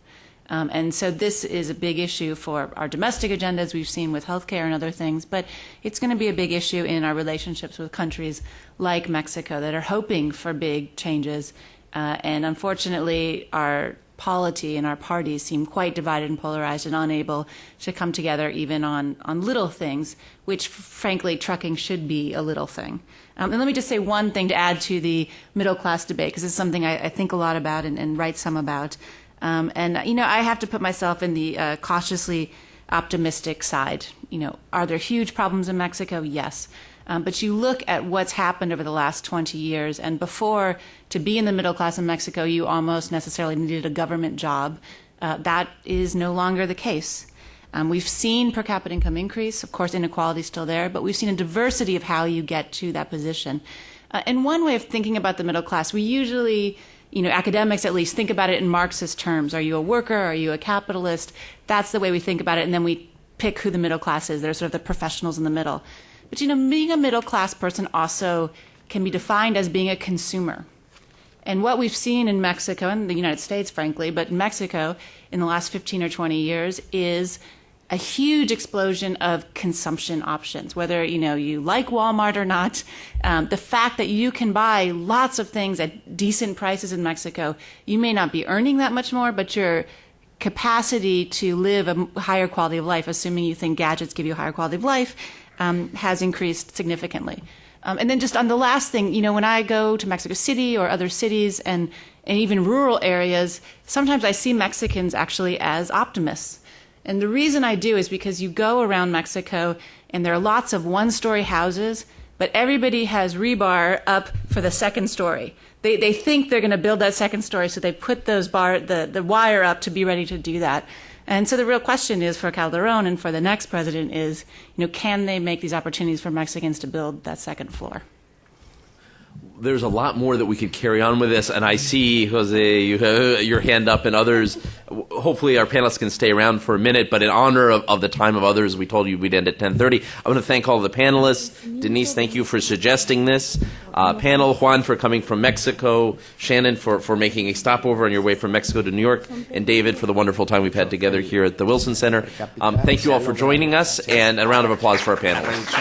And so this is a big issue for our domestic agendas we've seen with healthcare and other things, but it's going to be a big issue in our relationships with countries like Mexico that are hoping for big changes, and unfortunately our polity and our parties seem quite divided and polarized and unable to come together even on little things, which frankly trucking should be a little thing. And let me just say one thing to add to the middle class debate, because it's something I think a lot about and write some about. I have to put myself in the cautiously optimistic side. Are there huge problems in Mexico? Yes. But you look at what's happened over the last 20 years, and before, to be in the middle class in Mexico, you almost necessarily needed a government job. That is no longer the case. We've seen per capita income increase. Of course, inequality is still there, but we've seen a diversity of how you get to that position. And one way of thinking about the middle class, we usually, academics at least, think about it in Marxist terms. Are you a worker? Are you a capitalist? That's the way we think about it, and then we pick who the middle class is. They're sort of the professionals in the middle. But being a middle class person also can be defined as being a consumer. And what we've seen in Mexico, and the United States, frankly, but in Mexico in the last 15 or 20 years is a huge explosion of consumption options, whether you like Walmart or not. The fact that you can buy lots of things at decent prices in Mexico, you may not be earning that much more, but your capacity to live a higher quality of life, assuming you think gadgets give you a higher quality of life, has increased significantly. And then just on the last thing, when I go to Mexico City or other cities and even rural areas, sometimes I see Mexicans actually as optimists. And the reason I do is because you go around Mexico and there are lots of one-story houses, but everybody has rebar up for the second story. They think they're going to build that second story, so they put those the wire up to be ready to do that. And so the real question is for Calderon and for the next president is, can they make these opportunities for Mexicans to build that second floor? There's a lot more that we could carry on with this, and I see, Jose, you have your hand up, and others. Hopefully our panelists can stay around for a minute, but in honor of the time of others, we told you we'd end at 10:30. I want to thank all the panelists. Denise, thank you for suggesting this. Panel, Juan for coming from Mexico, Shannon for making a stopover on your way from Mexico to New York, and David for the wonderful time we've had together here at the Wilson Center. Thank you all for joining us, and a round of applause for our panelists.